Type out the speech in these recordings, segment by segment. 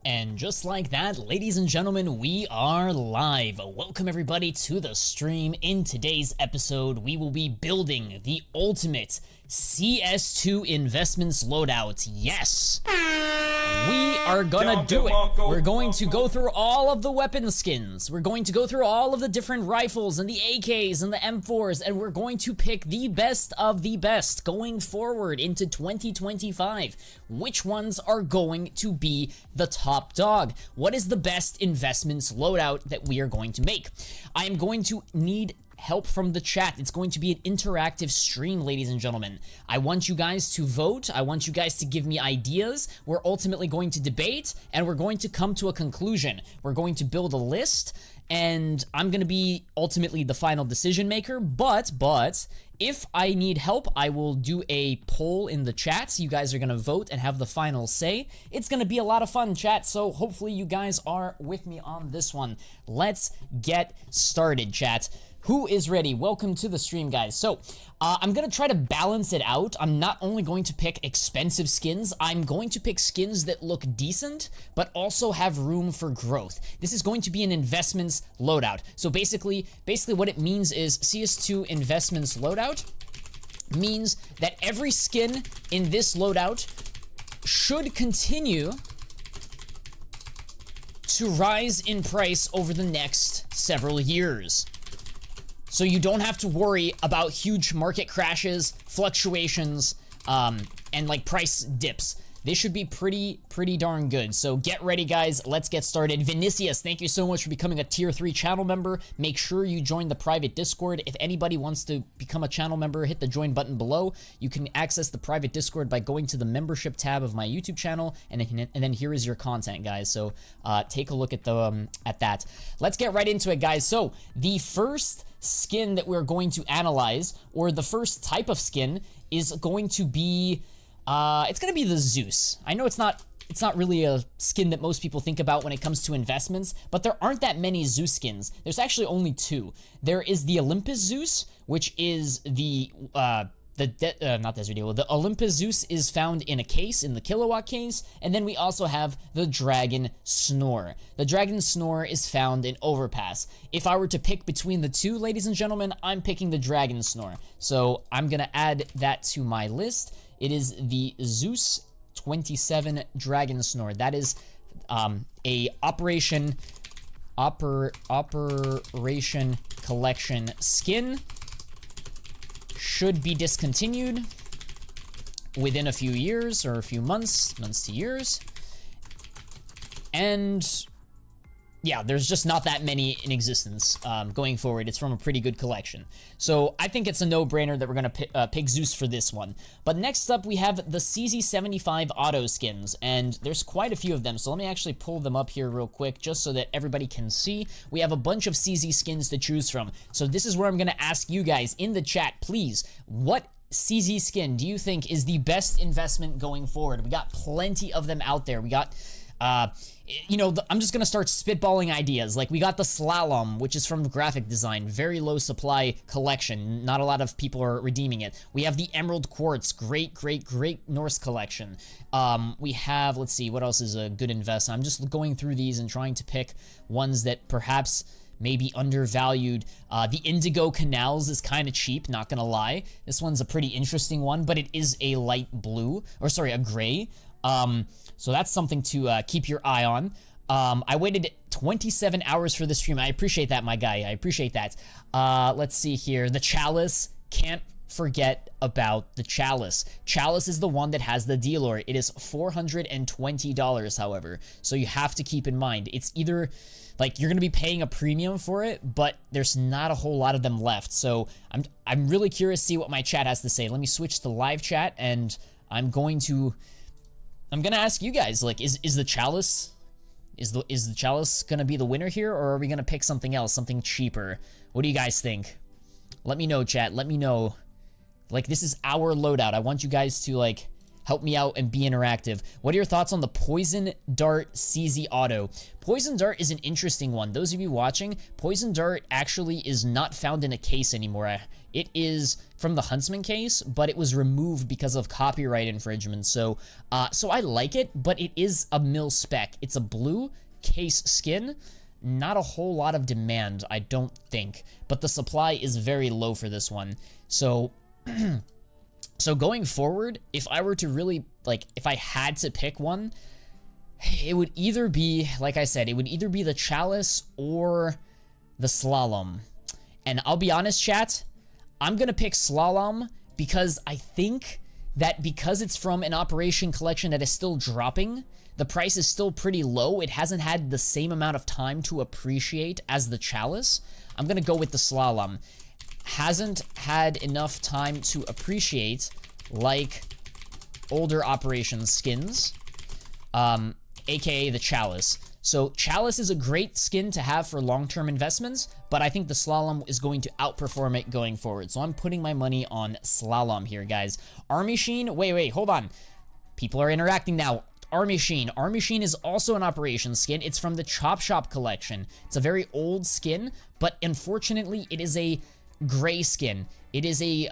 And just like that, ladies and gentlemen, we are live. Welcome everybody to the stream. In today's episode, we will be building the ultimate CS2 investments loadout. Yes! We are gonna do it. We're going to go through all of the weapon skins. We're going to go through all of the different rifles and the AKs and the M4s, and we're going to pick the best of the best going forward into 2025. Which ones are going to be the top dog? What is the best investments loadout that we are going to make? I am going to need help from the chat. It's going to be an interactive stream, ladies and gentlemen. I want you guys to vote. I want you guys to give me ideas. We're ultimately going to debate, and we're going to come to a conclusion. We're going to build a list, and I'm going to be ultimately the final decision maker, but if I need help, I will do a poll in the chat, so you guys are going to vote and have the final say. It's going to be a lot of fun, chat, so hopefully you guys are with me on this one. Let's get started, chat. Who is ready? Welcome to the stream, guys. So, I'm gonna try to balance it out. I'm not only going to pick expensive skins, I'm going to pick skins that look decent, but also have room for growth. This is going to be an investments loadout. So basically what it means is CS2 investments loadout means that every skin in this loadout should continue to rise in price over the next several years. So you don't have to worry about huge market crashes, fluctuations, and like price dips. They should be pretty darn good. So get ready, guys. Let's get started. Vinicius, thank you so much for becoming a tier 3 channel member. Make sure you join the private Discord. If anybody wants to become a channel member, hit the join button below. You can access the private Discord by going to the membership tab of my YouTube channel, and then here is your content, guys. So take a look at that. Let's get right into it, guys. So the first skin that we're going to analyze, or the first type of skin, is going to be it's gonna be the Zeus. I know it's not really a skin that most people think about when it comes to investments, but there aren't that many Zeus skins. There's actually only two. There is the Olympus Zeus, which is the not Desert Eagle. The Olympus Zeus is found in a case, in the kilowatt case, and then we also have the Dragon Snore. The Dragon Snore is found in Overpass. If I were to pick between the two, ladies and gentlemen, I'm picking the Dragon Snore. So I'm gonna add that to my list. It is the Zeus 27 Dragon Snore. That is a Operation Collection skin. Should be discontinued within a few years, or a few months to years. And yeah, there's just not that many in existence going forward. It's from a pretty good collection. So I think it's a no-brainer that we're gonna pick Zeus for this one. But next up, we have the CZ75 auto skins, and there's quite a few of them. So let me actually pull them up here real quick, just so that everybody can see. We have a bunch of CZ skins to choose from. So this is where I'm gonna ask you guys in the chat, please, what CZ skin do you think is the best investment going forward? We got plenty of them out there. We got you know, I'm just gonna start spitballing ideas. Like, we got the Slalom, which is from Graphic Design, very low supply collection. Not a lot of people are redeeming it. We have the Emerald Quartz, great Norse collection. We have, let's see, what else is a good investment? I'm just going through these and trying to pick ones that perhaps may be undervalued. The Indigo Canals is kind of cheap, not gonna lie. This one's a pretty interesting one, but it is a light blue, or sorry, a gray. So that's something to keep your eye on. I waited 27 hours for the stream. I appreciate that, my guy. I appreciate that. Let's see here. The Chalice. Can't forget about the Chalice. Chalice is the one that has the dealer. It is $420, however. So you have to keep in mind, it's either, like, you're going to be paying a premium for it, but there's not a whole lot of them left. So I'm really curious to see what my chat has to say. Let me switch to live chat, and I'm gonna ask you guys, like, is the Chalice gonna be the winner here, or are we gonna pick something else, something cheaper? What do you guys think? Let me know, chat. Let me know. Like, this is our loadout. I want you guys to, like, help me out and be interactive. What are your thoughts on the Poison Dart CZ Auto? Poison Dart is an interesting one. Those of you watching, Poison Dart actually is not found in a case anymore. It is from the Huntsman case, but it was removed because of copyright infringement. So I like it, but it is a mil spec. It's a blue case skin. Not a whole lot of demand, I don't think, but the supply is very low for this one. So so going forward, if I were to really, like, if I had to pick one, it would either be, like I said, it would either be the Chalice or the Slalom. And I'll be honest, chat, I'm gonna pick Slalom because I think that because it's from an Operation collection that is still dropping, the price is still pretty low. It hasn't had the same amount of time to appreciate as the Chalice. I'm gonna go with the Slalom. Hasn't had enough time to appreciate like older Operation skins, aka the Chalice. So Chalice is a great skin to have for long-term investments, but I think the Slalom is going to outperform it going forward. So I'm putting my money on Slalom here, guys. Army Sheen, wait, hold on. People are interacting now. Army Sheen. Army Sheen is also an Operation skin. It's from the Chop Shop collection. It's a very old skin, but unfortunately, it is a gray skin. It is a,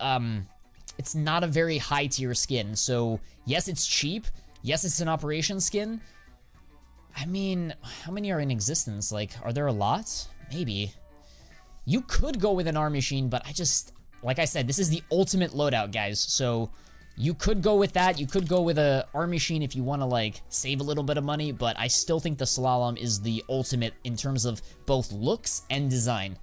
it's not a very high tier skin. So yes, it's cheap. Yes, it's an Operation skin. I mean, how many are in existence? Like, are there a lot? Maybe. You could go with an Army Sheen, but I just, like I said, this is the ultimate loadout, guys. So you could go with that. You could go with a Army Sheen if you want to, like, save a little bit of money, but I still think the Slalom is the ultimate in terms of both looks and design.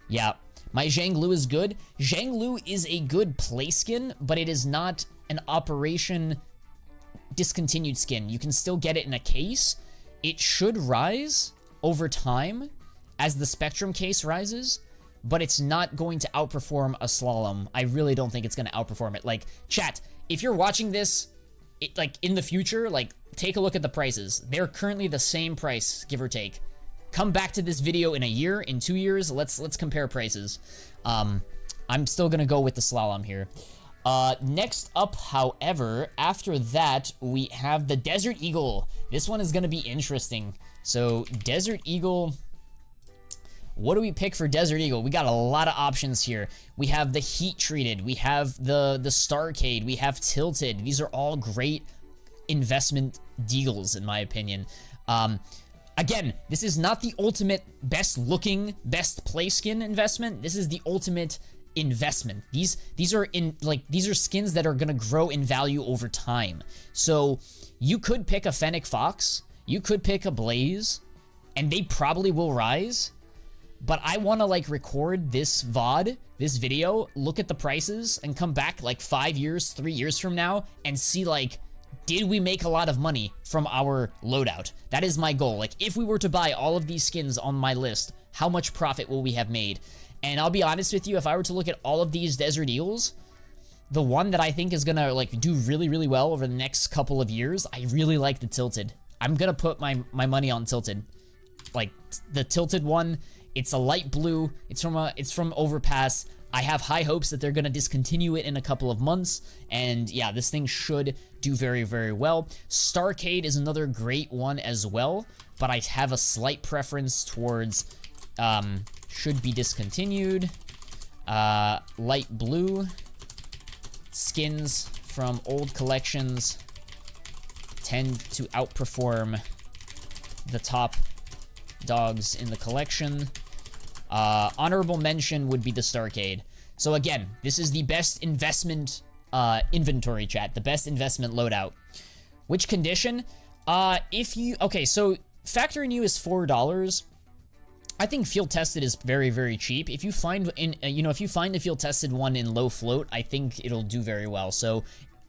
Yeah, my Zhang Lu is good. Zhang Lu is a good play skin, but it is not an Operation discontinued skin. You can still get it in a case. It should rise over time as the Spectrum case rises, but it's not going to outperform a Slalom. I really don't think it's going to outperform it. Like, chat, if you're watching this, like, in the future, like, take a look at the prices. They're currently the same price, give or take. Come back to this video in a year, in 2 years, let's compare prices. I'm still going to go with the Slalom here. Next up, however, after that, we have the Desert Eagle. This one is going to be interesting. So, Desert Eagle, what do we pick for Desert Eagle? We got a lot of options here. We have the Heat Treated, we have the Starcade, we have Tilted. These are all great investment deals, in my opinion. Again, this is not the ultimate best looking, best play skin investment. This is the ultimate investment. These are skins that are gonna grow in value over time. So you could pick a Fennec Fox, you could pick a Blaze, and they probably will rise. But I want to, like, record this VOD, this video, look at the prices, and come back like 5 years, 3 years from now, and see, like, did we make a lot of money from our loadout? That is my goal. Like, if we were to buy all of these skins on my list, how much profit will we have made? And I'll be honest with you, if I were to look at all of these Desert Eagles, the one that I think is gonna, like, do really, really well over the next couple of years, I really like the Tilted. I'm gonna put my money on Tilted. Like, the Tilted one, it's a light blue, it's from Overpass. I have high hopes that they're gonna discontinue it in a couple of months, and yeah, this thing should do very, very well. Starcade is another great one as well, but I have a slight preference towards should be discontinued. Light blue skins from old collections tend to outperform the top dogs in the collection. Honorable mention would be the Starcade. So again, this is the best investment inventory, chat. The best investment loadout. Which condition? Okay, so factory new is $4. I think field tested is very, very cheap. If you find if you find a field tested one in low float, I think it'll do very well. So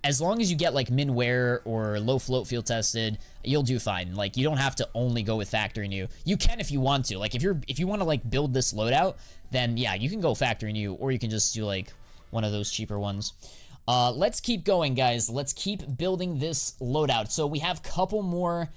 as long as you get like min wear or low float field tested, you'll do fine. Like, you don't have to only go with factory new. You can if you want to. Like, if you want to like build this loadout, then yeah, you can go factory new, or you can just do like one of those cheaper ones. Let's keep going, guys. Let's keep building this loadout. So we have a couple more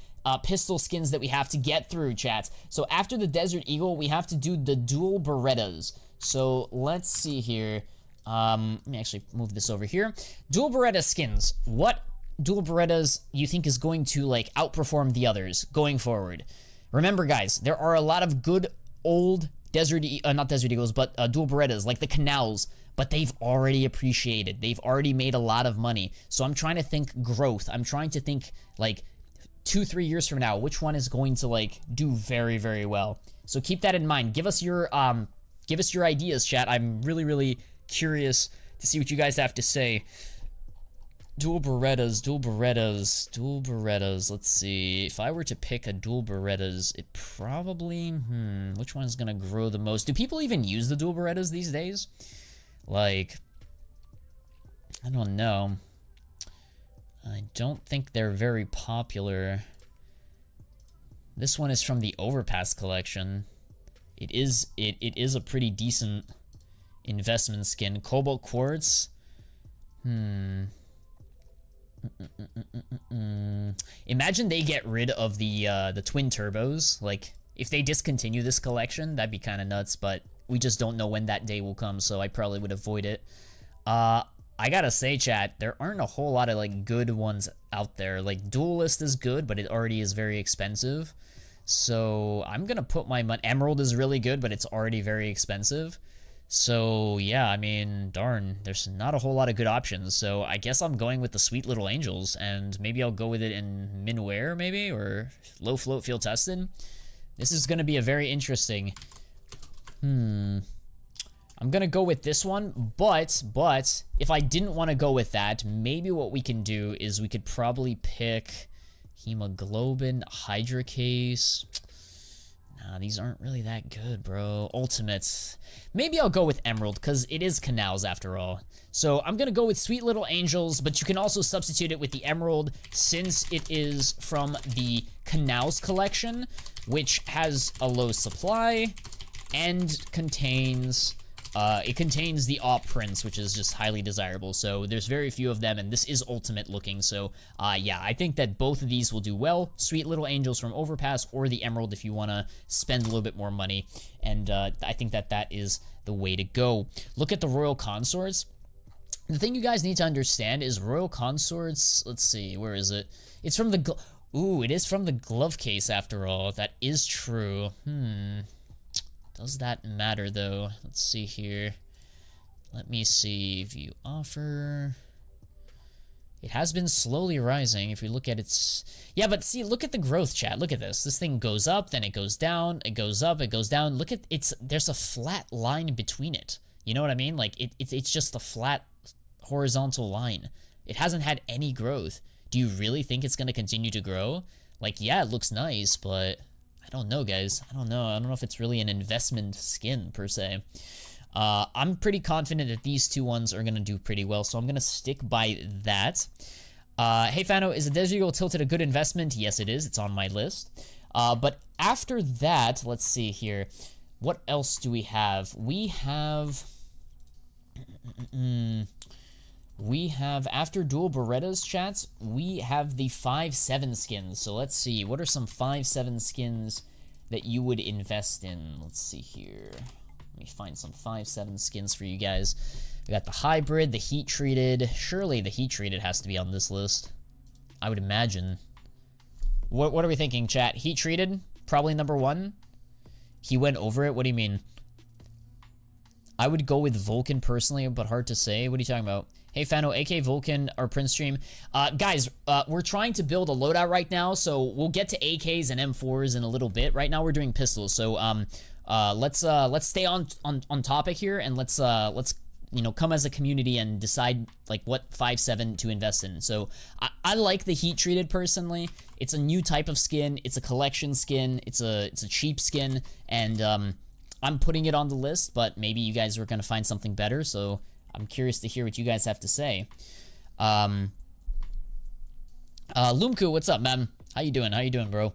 pistol skins that we have to get through, chat. So after the Desert Eagle, we have to do the dual Berettas. So let's see here. Let me actually move this over here. Dual Beretta skins. What dual Berettas you think is going to like outperform the others going forward? Remember, guys, there are a lot of good old not Desert Eagles, but dual Berettas like the Canals, but they've already appreciated. They've already made a lot of money. So I'm trying to think growth. I'm trying to think like 2-3 years from now, which one is going to like do very, very well. So keep that in mind. Give us your ideas, chat. I'm really, really curious to see what you guys have to say. Dual Berettas. Let's see. If I were to pick a dual Berettas, it probably, which one is gonna grow the most? Do people even use the dual Berettas these days? Like, I don't know. I don't think they're very popular. This one is from the Overpass collection. It is a pretty decent investment skin. Cobalt Quartz. Imagine they get rid of the twin turbos. Like, if they discontinue this collection, that'd be kind of nuts, but we just don't know when that day will come, so I probably would avoid it. I gotta say, chat, there aren't a whole lot of like good ones out there. Like, Duelist is good, but it already is very expensive. So I'm gonna put my money. Emerald is really good, but it's already very expensive. So yeah, I mean, darn, there's not a whole lot of good options. So I guess I'm going with the Sweet Little Angels, and maybe I'll go with it in Minware, maybe, or Low Float Field Tested. This is gonna be a very interesting. I'm gonna go with this one, but if I didn't want to go with that, maybe what we can do is we could probably pick Hemoglobin, Hydra Case. Nah, these aren't really that good, bro. Ultimates. Maybe I'll go with Emerald, because it is Canals after all. So I'm gonna go with Sweet Little Angels, but you can also substitute it with the Emerald, since it is from the Canals collection, which has a low supply and contains it contains the Op Prince, which is just highly desirable. So there's very few of them, and this is ultimate looking. So yeah, I think that both of these will do well. Sweet Little Angels from Overpass, or the Emerald if you want to spend a little bit more money. And I think that that is the way to go. Look at the Royal Consorts. The thing you guys need to understand is Royal Consorts, let's see, where is it? It's from the, ooh, it is from the glove case after all. That is true. Does that matter though? Let's see here. Let me see. View offer. It has been slowly rising. If we look at its, yeah, but see, look at the growth, chat. Look at this. This thing goes up, then it goes down, it goes up, it goes down. Look at it's. There's a flat line between it. You know what I mean? Like it's just a flat horizontal line. It hasn't had any growth. Do you really think it's gonna continue to grow? Like, yeah, it looks nice, but I don't know, guys. I don't know. I don't know if it's really an investment skin, per se. I'm pretty confident that these two ones are going to do pretty well, so I'm going to stick by that. Hey, Fano, is the Desert Eagle Tilted a good investment? Yes, it is. It's on my list. But after that, let's see here. What else do we have? We have... after dual Berettas, chats, we have the 5-7 skins. So let's see, what are some 5-7 skins that you would invest in? Let's see here. Let me find some 5-7 skins for you guys. We got the hybrid, the heat treated. Surely the heat treated has to be on this list, I would imagine. What are we thinking, chat? Heat treated, probably number 1. He went over it. What do you mean? I would go with Vulcan personally, but hard to say. What are you talking about? Hey, Fano, AK Vulcan, or Prince Stream. Guys, we're trying to build a loadout right now, so we'll get to AKs and M4s in a little bit. Right now, we're doing pistols, so let's stay on topic here, and let's you know, come as a community and decide like what 5-7 to invest in. So I like the heat treated personally. It's a new type of skin. It's a collection skin. It's a cheap skin, and I'm putting it on the list, but maybe you guys are gonna find something better. So I'm curious to hear what you guys have to say. Lumku, what's up, man? How you doing? How you doing, bro?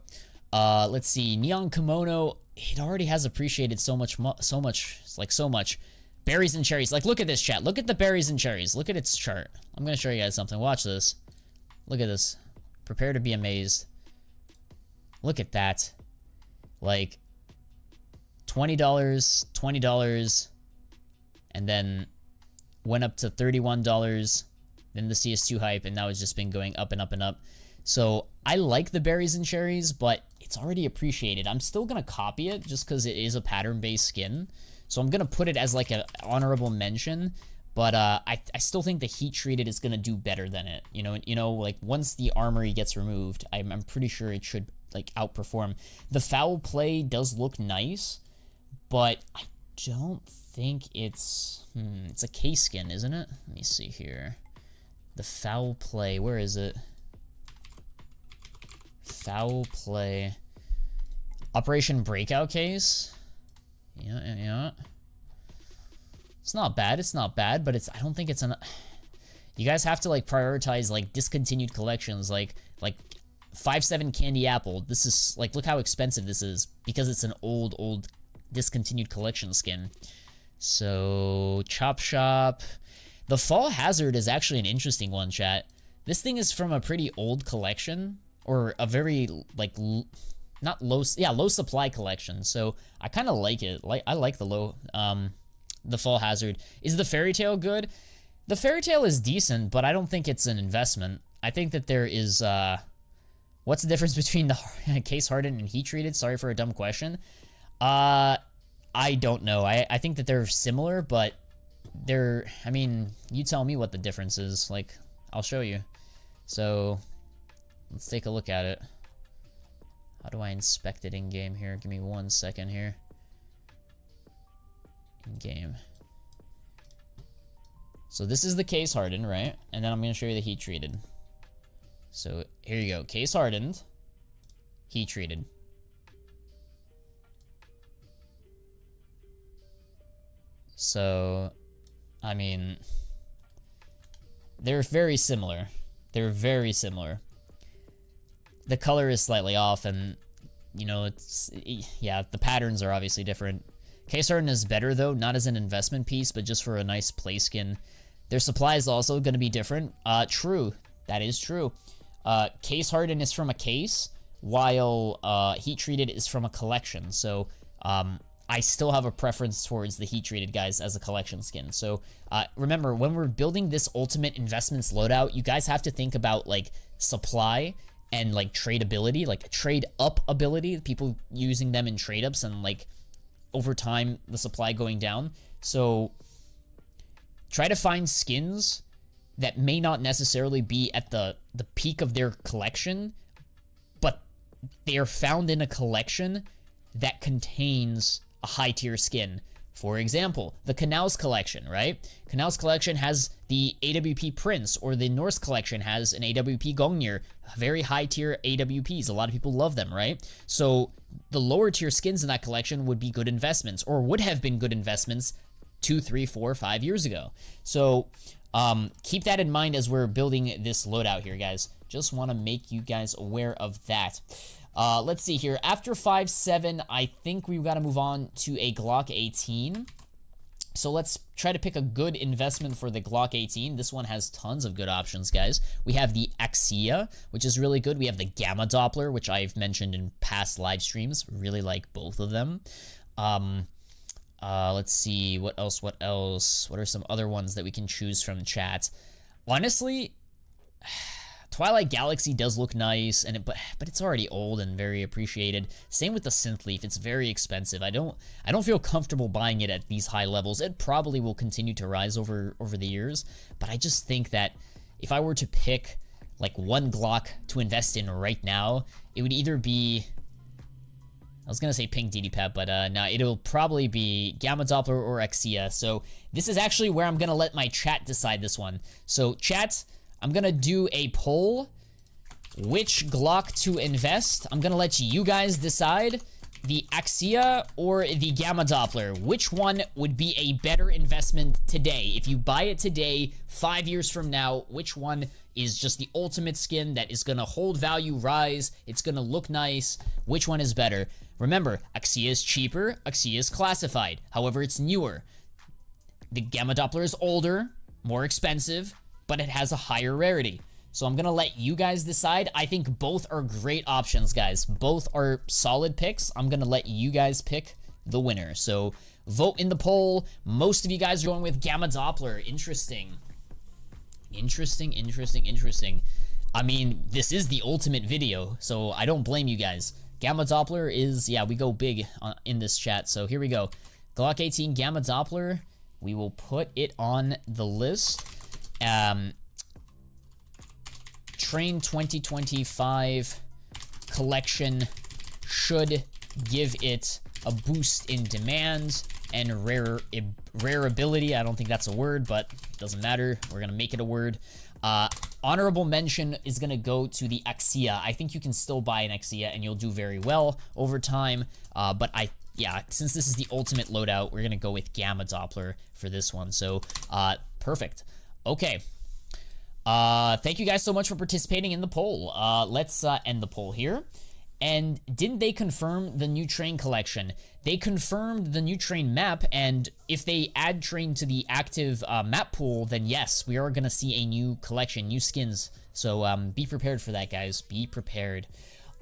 Let's see. Neon Kimono, it already has appreciated so much. It's like so much. Berries and cherries. Like, look at this, chat. Look at the berries and cherries. Look at its chart. I'm gonna show you guys something. Watch this. Look at this. Prepare to be amazed. Look at that. Like, $20, $20, and then went up to $31, then the CS2 hype, and now it's just been going up and up and up. So I like the berries and cherries, but it's already appreciated. I'm still gonna copy it just because it is a pattern-based skin. So I'm gonna put it as like an honorable mention, but I still think the heat treated is gonna do better than it. You know, like once the armory gets removed, I'm pretty sure it should like outperform. The foul play does look nice, but I don't think it's a K skin, isn't it? Let me see here. The foul play, where is it? Foul play. Operation Breakout case. Yeah. It's not bad, but I don't think it's an. You guys have to like prioritize like discontinued collections, like 5.7 Candy Apple. This is like, look how expensive this is because it's an old discontinued collection skin. So Chop Shop. The Fall Hazard is actually an interesting one, chat. This thing is from a pretty old collection, or a very like not low, yeah, low supply collection. So I kind of like it. I like the Fall Hazard. Is the Fairy Tale good? The Fairy Tale is decent, but I don't think it's an investment. I think that there is what's the difference between the case hardened and heat treated? Sorry for a dumb question. I don't know. I think that they're similar, but I mean, you tell me what the difference is. Like, I'll show you. So let's take a look at it. How do I inspect it in game here? Give me 1 second here. In game. So this is the case hardened, right? And then I'm going to show you the heat treated. So here you go. Case hardened, heat treated. So, I mean, they're very similar. They're very similar. The color is slightly off, and, you know, yeah, the patterns are obviously different. Case hardened is better, though, not as an investment piece, but just for a nice play skin. Their supply is also going to be different. True. That is true. Case hardened is from a case, while heat treated is from a collection. So, I still have a preference towards the heat treated guys as a collection skin. So remember, when we're building this ultimate investments loadout, you guys have to think about like supply and like tradability, like trade up ability, people using them in trade ups, and like over time the supply going down. So try to find skins that may not necessarily be at the peak of their collection, but they are found in a collection that contains a high tier skin. For example, the Canals collection, right? Canals collection has the AWP Prince, or the Norse collection has an AWP Gongnir, very high tier AWPs. A lot of people love them, right? So the lower tier skins in that collection would be good investments, or would have been good investments 2, 3, 4, 5 years ago. So keep that in mind as we're building this loadout here, guys. Just want to make you guys aware of that. Let's see here. After 5.7, I think we've got to move on to a Glock 18. So let's try to pick a good investment for the Glock 18. This one has tons of good options, guys. We have the Axia, which is really good. We have the Gamma Doppler, which I've mentioned in past live streams. Really like both of them. Let's see. What else? What are some other ones that we can choose from chat? Honestly, Twilight Galaxy does look nice, and but it's already old and very appreciated. Same with the Synth Leaf. It's very expensive. I don't feel comfortable buying it at these high levels. It probably will continue to rise over the years, but I just think that if I were to pick like one Glock to invest in right now, it would either be, I was gonna say Pink DD-Pep, but no, it'll probably be Gamma Doppler or Axia. So this is actually where I'm gonna let my chat decide this one. So chat, I'm gonna do a poll, which Glock to invest. I'm gonna let you guys decide, the Axia or the Gamma Doppler. Which one would be a better investment today? If you buy it today, 5 years from now, which one is just the ultimate skin that is gonna hold value, rise, it's gonna look nice? Which one is better? Remember, Axia is cheaper, Axia is classified. However, it's newer. The Gamma Doppler is older, more expensive, but it has a higher rarity. So I'm gonna let you guys decide. I think both are great options, guys. Both are solid picks. I'm gonna let you guys pick the winner. So vote in the poll. Most of you guys are going with Gamma Doppler. Interesting. Interesting. I mean, this is the ultimate video, so I don't blame you guys. Gamma Doppler is, yeah, we go big in this chat. So here we go. Glock 18 Gamma Doppler. We will put it on the list. Train 2025 collection should give it a boost in demand and rareability. I don't think that's a word, but it doesn't matter. We're gonna make it a word. Honorable mention is gonna go to the Axia. I think you can still buy an Axia and you'll do very well over time. But yeah, since this is the ultimate loadout, we're gonna go with Gamma Doppler for this one. So perfect. Okay. Thank you guys so much for participating in the poll. Let's end the poll here. And didn't they confirm the new train collection? They confirmed the new train map, and if they add train to the active map pool, then yes, we are gonna see a new collection, new skins. So be prepared for that, guys. Be prepared.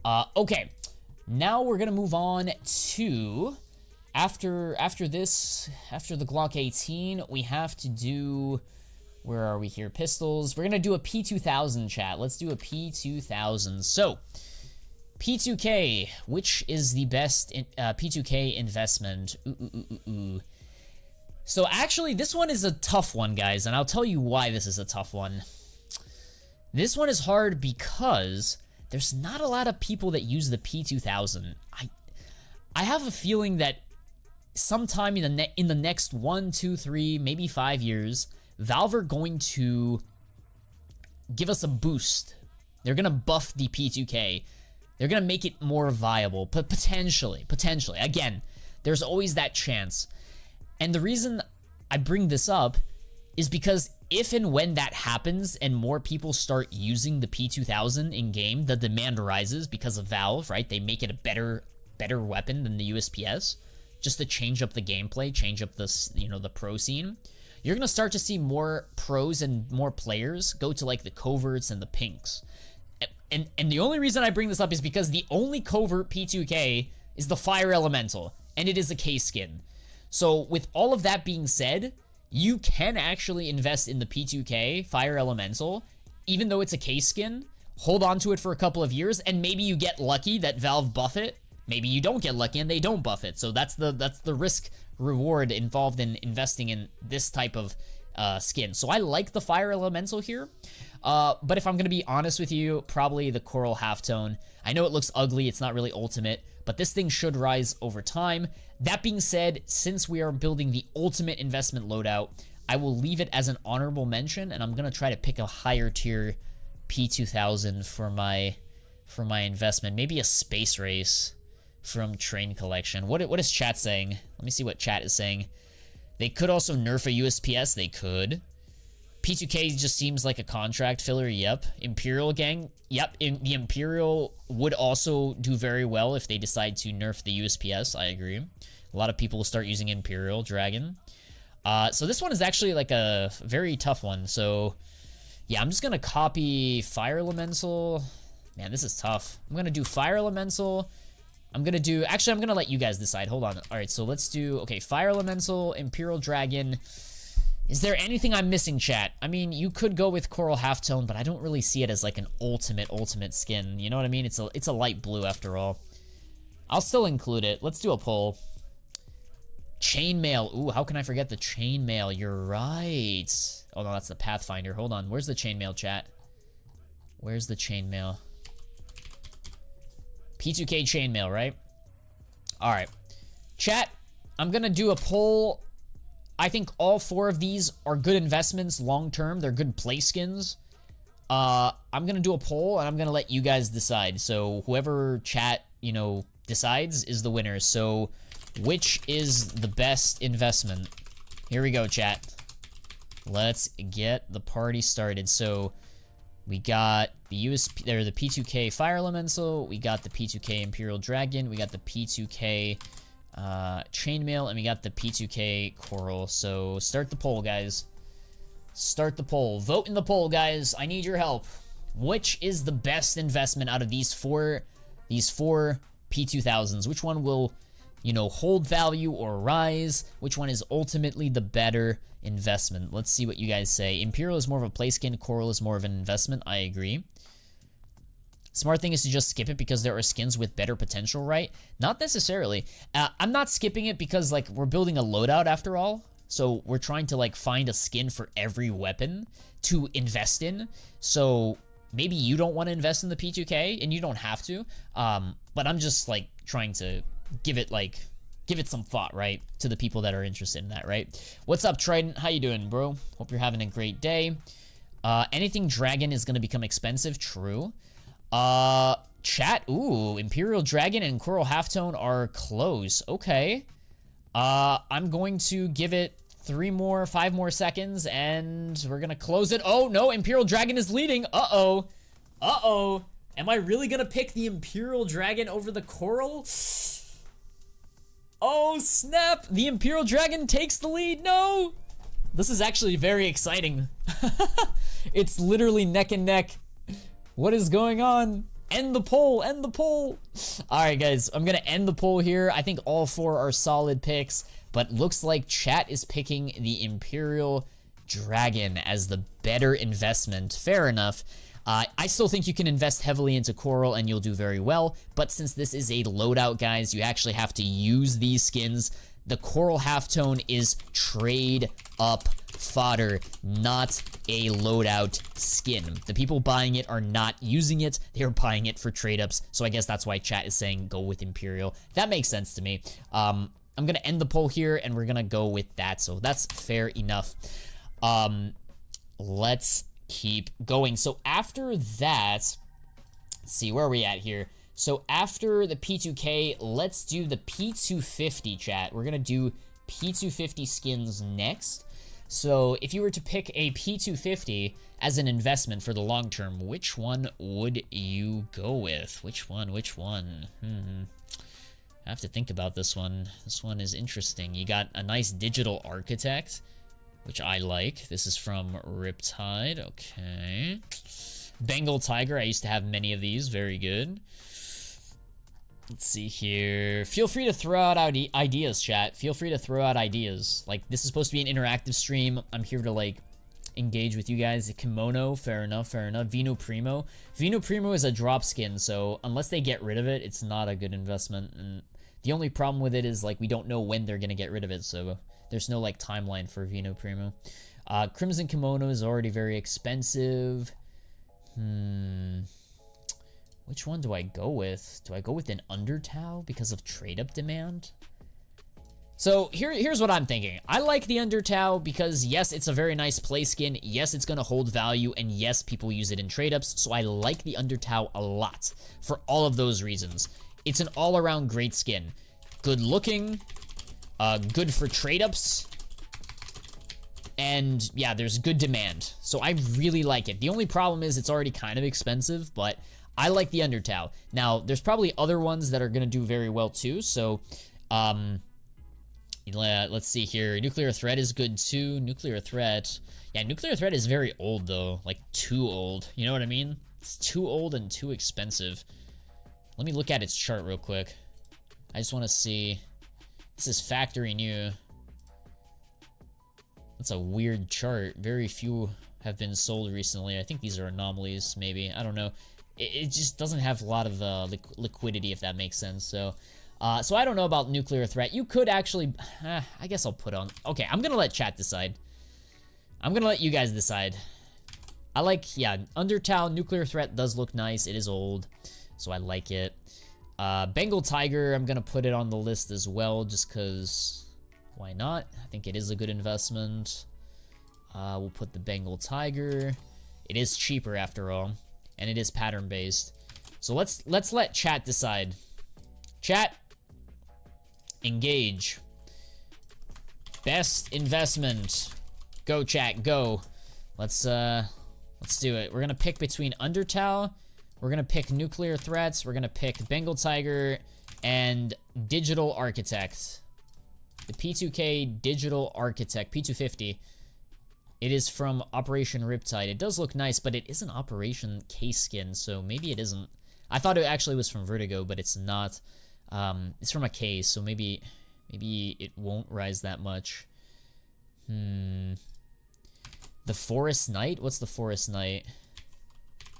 Okay, now we're gonna move on to after the Glock 18, we have to do. Where are we here? Pistols. We're gonna do a P2000 chat. Let's do a P2000. So. P2K, which is the best P2K investment? So actually, this one is a tough one, guys, and I'll tell you why this is a tough one. This one is hard because there's not a lot of people that use the P2000. I have a feeling that sometime in the next 1, 2, 3, maybe 5 years, Valve are going to give us a boost. They're gonna buff the P2K. They're going to make it more viable, but potentially. Again, there's always that chance. And the reason I bring this up is because if and when that happens and more people start using the P2000 in-game, the demand rises because of Valve, right? They make it a better weapon than the USPS, just to change up the gameplay, change up the, you know, the pro scene. You're going to start to see more pros and more players go to like the coverts and the pinks. And the only reason I bring this up is because the only covert P2K is the Fire Elemental, and it is a K skin. So with all of that being said, you can actually invest in the P2K Fire Elemental, even though it's a K skin, hold on to it for a couple of years, and maybe you get lucky that Valve buff it. Maybe you don't get lucky and they don't buff it. So that's the risk reward involved in investing in this type of skin. So I like the Fire Elemental here. But if I'm going to be honest with you, probably the Coral Halftone. I know it looks ugly, it's not really ultimate, but this thing should rise over time. That being said, since we are building the ultimate investment loadout, I will leave it as an honorable mention, and I'm going to try to pick a higher tier P2000 for my investment. Maybe a Space Race from Train Collection. What is chat saying? Let me see what chat is saying. They could also nerf a USPS. They could. P2K just seems like a contract filler. Yep. Imperial gang. Yep. The Imperial would also do very well if they decide to nerf the USPS. I agree. A lot of people will start using Imperial Dragon. So this one is actually like a very tough one. So yeah, I'm just going to copy Fire Elemental. Man, this is tough. I'm going to do Fire Elemental. I'm going to let you guys decide. Hold on. All right, so let's do, okay, Fire Elemental, Imperial Dragon. Is there anything I'm missing, chat? I mean, you could go with Coral Halftone, but I don't really see it as like an ultimate skin. You know what I mean? It's a light blue after all. I'll still include it. Let's do a poll. Chainmail. Ooh, how can I forget the chainmail? You're right. Oh no, that's the Pathfinder. Hold on. Where's the chainmail, chat? Where's the chainmail? P2K chainmail, right? All right. Chat, I'm going to do a poll. I think all 4 of these are good investments long-term. They're good play skins. I'm going to do a poll, and I'm going to let you guys decide. So whoever chat, you know, decides is the winner. So which is the best investment? Here we go, chat. Let's get the party started. So we got the the P2K Fire Elemental. We got the P2K Imperial Dragon. We got the P2K Chainmail, and we got the P2K Coral. So start the poll, guys. Start the poll. Vote in the poll, guys. I need your help. Which is the best investment out of these four P2000s? Which one will you know, hold value or rise? Which one is ultimately the better investment? Let's see what you guys say. Imperial is more of a play skin. Coral is more of an investment. I agree. Smart thing is to just skip it because there are skins with better potential, right? Not necessarily. I'm not skipping it because, like, we're building a loadout after all. So we're trying to, like, find a skin for every weapon to invest in. So maybe you don't want to invest in the P2K, and you don't have to. But I'm just, like, trying to give it some thought, right? To the people that are interested in that, right? What's up, Trident? How you doing, bro? Hope you're having a great day. Anything dragon is going to become expensive. True. Chat. Ooh, Imperial Dragon and Coral Halftone are close. Okay. I'm going to give it 5 more seconds, and we're gonna close it. Oh, no, Imperial Dragon is leading. Uh-oh. Uh-oh. Am I really gonna pick the Imperial Dragon over the Coral? Oh, snap. The Imperial Dragon takes the lead. No. This is actually very exciting. It's literally neck and neck. What is going on? End the poll, end the poll. All right, guys, I'm gonna end the poll here. I think all 4 are solid picks, but looks like chat is picking the Imperial Dragon as the better investment. Fair enough. I still think you can invest heavily into Coral and you'll do very well, but since this is a loadout, guys, you actually have to use these skins. The Coral Halftone is trade up fodder, not a loadout skin. The people buying it are not using it, they're buying it for trade ups, so I guess that's why chat is saying go with Imperial. That makes sense to me. I'm gonna end the poll here and we're gonna go with that, so that's fair enough. Let's keep going. So after that, let's see, where are we at here? So after the P2K, let's do the P250, chat. We're gonna do P250 skins next. So if you were to pick a P250 as an investment for the long term, which one would you go with? Which one? I have to think about this one. This one is interesting. You got a nice digital architect, which I like. This is from Riptide. Okay. Bengal Tiger. I used to have many of these. Very good. Let's see here. Feel free to throw out ideas, chat. Feel free to throw out ideas. Like, this is supposed to be an interactive stream. I'm here to, like, engage with you guys. Kimono, fair enough, fair enough. Vino Primo. Vino Primo is a drop skin, so unless they get rid of it, it's not a good investment. And the only problem with it is, like, we don't know when they're gonna get rid of it, so there's no, like, timeline for Vino Primo. Crimson Kimono is already very expensive. Which one do I go with? Do I go with an Undertow because of trade-up demand? So here's what I'm thinking. I like the Undertow because, yes, it's a very nice play skin. Yes, it's going to hold value. And yes, people use it in trade-ups. So I like the Undertow a lot for all of those reasons. It's an all-around great skin. Good looking. Good for trade-ups. And, yeah, there's good demand. So I really like it. The only problem is it's already kind of expensive, but I like the Undertow. Now, there's probably other ones that are going to do very well too, so, let's see here. Nuclear Threat is good too. Nuclear Threat. Yeah, Nuclear Threat is very old though. Like, too old. You know what I mean? It's too old and too expensive. Let me look at its chart real quick. I just want to see. This is factory new. That's a weird chart. Very few have been sold recently. I think these are anomalies, maybe. I don't know. It just doesn't have a lot of liquidity, if that makes sense. So I don't know about Nuclear Threat. You could actually, I guess I'll put on. Okay, I'm gonna let chat decide. I'm gonna let you guys decide. I like, yeah, Undertow. Nuclear Threat does look nice. It is old, so I like it. Bengal Tiger, I'm gonna put it on the list as well, just cause why not? I think it is a good investment. We'll put the Bengal Tiger. It is cheaper after all. And it is pattern based. So let's let chat decide. Chat, engage. Best investment. Go chat, go. Let's do it. We're gonna pick between Undertow. We're gonna pick Nuclear Threats. We're gonna pick Bengal Tiger and Digital Architect. The P2K Digital Architect, P250. It is from Operation Riptide. It does look nice, but it is an Operation case skin, so maybe it isn't. I thought it actually was from Vertigo, but it's not. It's from a case, so maybe it won't rise that much. The Forest Knight? What's the Forest Knight?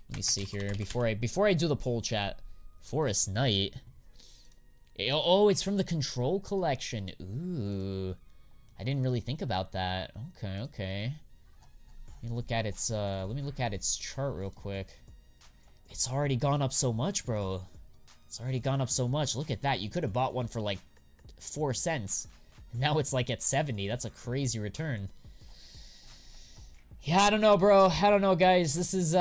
Let me see here before I do the poll, chat. Forest Knight. Oh, it's from the Control collection. Ooh, I didn't really think about that. Okay. Let me look at its chart real quick. It's already gone up so much, bro. It's already gone up so much. Look at that. You could have bought one for like 4 cents. Now it's like at 70. That's a crazy return. Yeah, I don't know, bro. I don't know, guys. This is,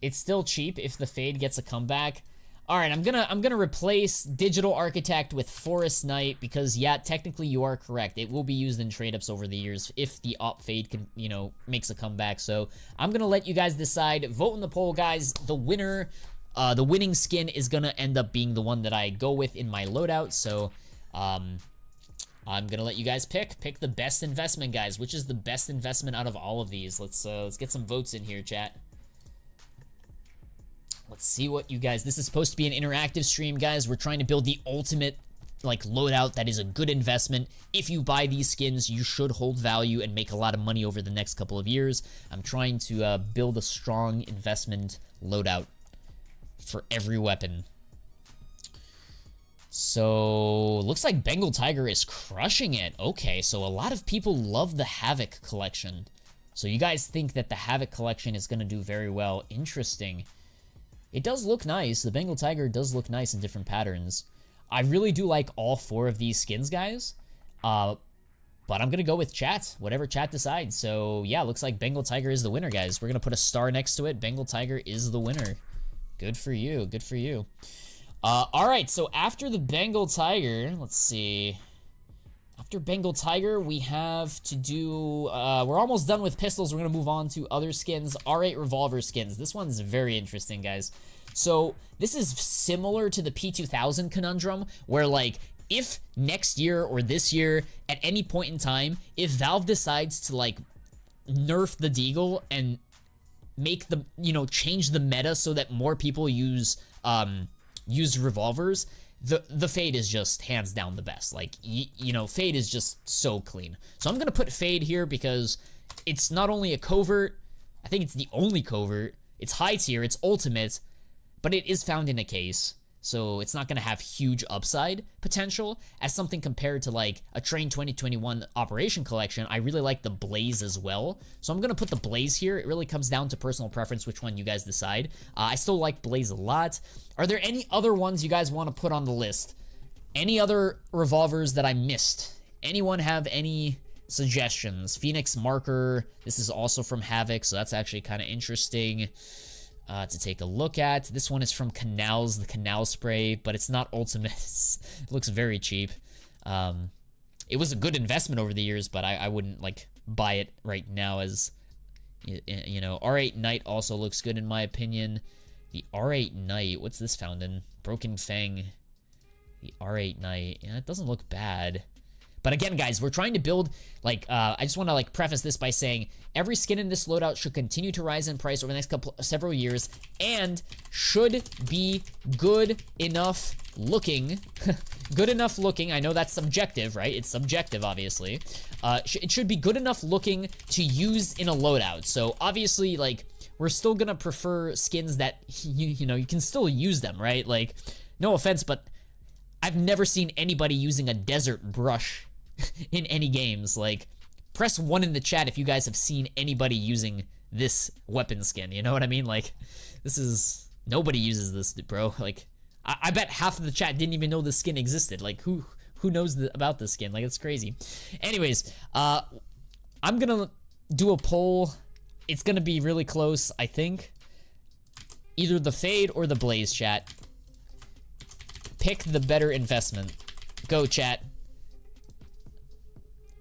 It's still cheap if the Fade gets a comeback. Alright, I'm gonna replace Digital Architect with Forest Knight because, yeah, technically you are correct. It will be used in trade-ups over the years if the Op Fade can, you know, makes a comeback. So, I'm gonna let you guys decide. Vote in the poll, guys. The winner, the winning skin is gonna end up being the one that I go with in my loadout. So, I'm gonna let you guys pick the best investment, guys. Which is the best investment out of all of these? Let's get some votes in here, chat. Let's see what you guys... This is supposed to be an interactive stream, guys. We're trying to build the ultimate, like, loadout that is a good investment. If you buy these skins, you should hold value and make a lot of money over the next couple of years. I'm trying to build a strong investment loadout for every weapon. So, looks like Bengal Tiger is crushing it. Okay, so a lot of people love the Havoc collection. So you guys think that the Havoc collection is going to do very well. Interesting. It does look nice. The Bengal Tiger does look nice in different patterns. I really do like all 4 of these skins, guys. But I'm going to go with chat. Whatever chat decides. So, yeah, looks like Bengal Tiger is the winner, guys. We're going to put a star next to it. Bengal Tiger is the winner. Good for you. Good for you. Alright, so after the Bengal Tiger, let's see. After Bengal Tiger, we have to do... we're almost done with pistols. We're going to move on to other skins. R8 revolver skins. This one's very interesting, guys. So, this is similar to the P2000 conundrum, where, like, if next year or this year, at any point in time, if Valve decides to, like, nerf the Deagle and make the, you know, change the meta so that more people use revolvers... The Fade is just hands down the best. Like, you know, Fade is just so clean. So I'm going to put Fade here because it's not only a covert, I think it's the only covert. It's high tier, it's ultimate, but it is found in a case. So it's not going to have huge upside potential as something compared to like a Train 2021 Operation Collection. I really like the Blaze as well. So I'm going to put the Blaze here. It really comes down to personal preference, which one you guys decide. I still like Blaze a lot. Are there any other ones you guys want to put on the list? Any other revolvers that I missed? Anyone have any suggestions? Phoenix Marker. This is also from Havoc, so that's actually kind of interesting to take a look at. This one is from Canals, the Canal Spray, but it's not ultimate. It looks very cheap. It was a good investment over the years, but I wouldn't like buy it right now as, you know. R8 Knight also looks good in my opinion. The R8 Knight, what's this found in? Broken Fang. The R8 Knight, yeah, it doesn't look bad. But again, guys, we're trying to build, like, I just want to, like, preface this by saying every skin in this loadout should continue to rise in price over the next several years and should be good enough looking. Good enough looking. I know that's subjective, right? It's subjective, obviously. It should be good enough looking to use in a loadout. So, obviously, like, we're still gonna prefer skins that, you know, you can still use them, right? Like, no offense, but I've never seen anybody using a desert brush in any games. Like, press 1 in the chat if you guys have seen anybody using this weapon skin, you know what I mean? Like, this is... Nobody uses this, bro. Like, I bet half of the chat didn't even know this skin existed. Like, who knows about this skin? Like, it's crazy. Anyways, I'm gonna do a poll. It's gonna be really close, I think. Either the Fade or the Blaze, chat. Pick the better investment. Go, chat.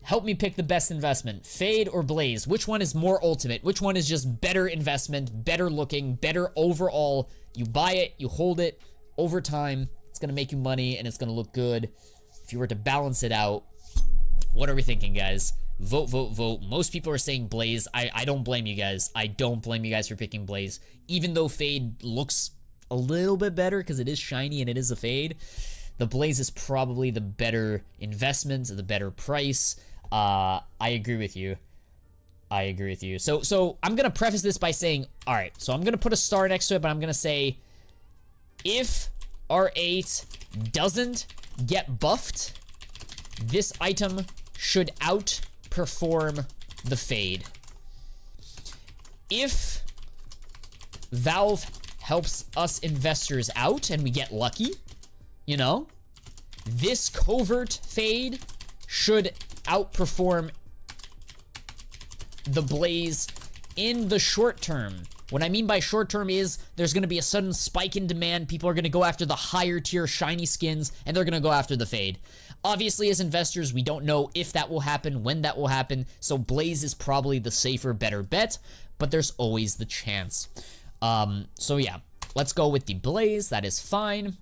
Help me pick the best investment. Fade or Blaze? Which one is more ultimate? Which one is just better investment, better looking, better overall? You buy it, you hold it over time. It's gonna make you money and it's gonna look good. If you were to balance it out, what are we thinking, guys? Vote, vote, vote. Most people are saying Blaze. I don't blame you guys. I don't blame you guys for picking Blaze. Even though Fade looks a little bit better because it is shiny and it is a Fade, the Blaze is probably the better investment, the better price. I agree with you. I agree with you. So I'm going to preface this by saying, all right, so I'm going to put a star next to it, but I'm going to say if R8 doesn't get buffed, this item should outperform the Fade. If Valve helps us investors out and we get lucky, you know, this covert Fade should outperform the Blaze in the short term. What I mean by short term is there's going to be a sudden spike in demand. People are going to go after the higher tier shiny skins, and they're going to go after the Fade. Obviously, as investors, we don't know if that will happen, when that will happen, so Blaze is probably the safer, better bet, but there's always the chance. So yeah, let's go with the Blaze. That is fine.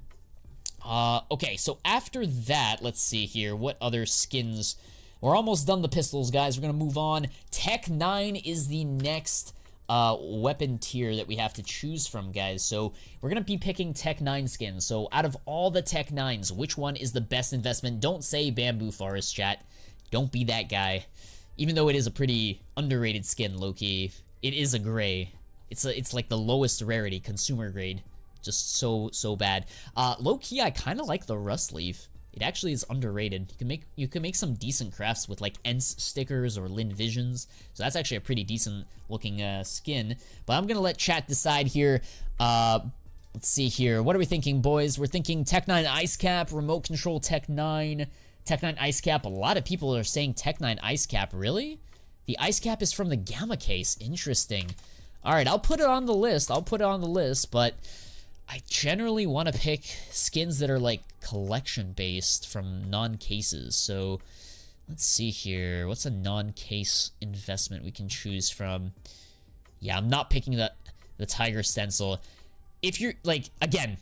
Okay, so after that, let's see here. What other skins? We're almost done the pistols, guys. We're going to move on. Tech 9 is the next weapon tier that we have to choose from, guys. So we're going to be picking Tech 9 skins. So out of all the Tech 9s, which one is the best investment? Don't say Bamboo Forest, chat. Don't be that guy. Even though it is a pretty underrated skin, low-key. It is a gray. It's like the lowest rarity, consumer grade. Just so bad. Low-key, I kind of like the Rust Leaf. It actually is underrated. You can make some decent crafts with like ENS stickers or Lin Visions. So that's actually a pretty decent looking skin. But I'm gonna let chat decide here. Let's see here. What are we thinking, boys? We're thinking Tech 9 Ice Cap, Remote Control Tech 9, Tech 9 Ice Cap. A lot of people are saying Tech 9 Ice Cap. Really? The Ice Cap is from the Gamma case. Interesting. All right, I'll put it on the list. But I generally want to pick skins that are like collection based from non-cases. So let's see here. What's a non-case investment we can choose from? Yeah, I'm not picking the Tiger Stencil. If you're like, again,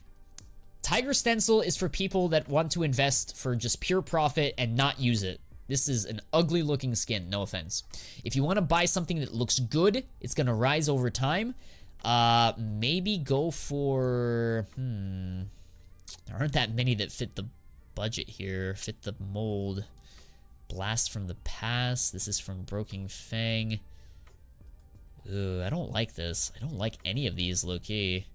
Tiger Stencil is for people that want to invest for just pure profit and not use it. This is an ugly looking skin, no offense. If you want to buy something that looks good, it's going to rise over time. Maybe go for, there aren't that many that fit the budget here, fit the mold. Blast from the Past, this is from Broken Fang. Ooh, I don't like this. I don't like any of these, low-key.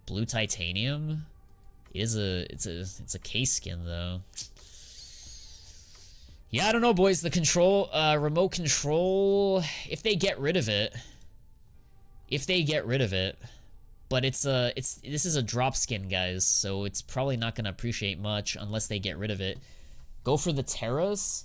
Blue Titanium? It's a case skin, though. Yeah, I don't know, boys. The control, remote control, if they get rid of it, but this is a drop skin, guys, so it's probably not gonna appreciate much unless they get rid of it. Go for the Terras.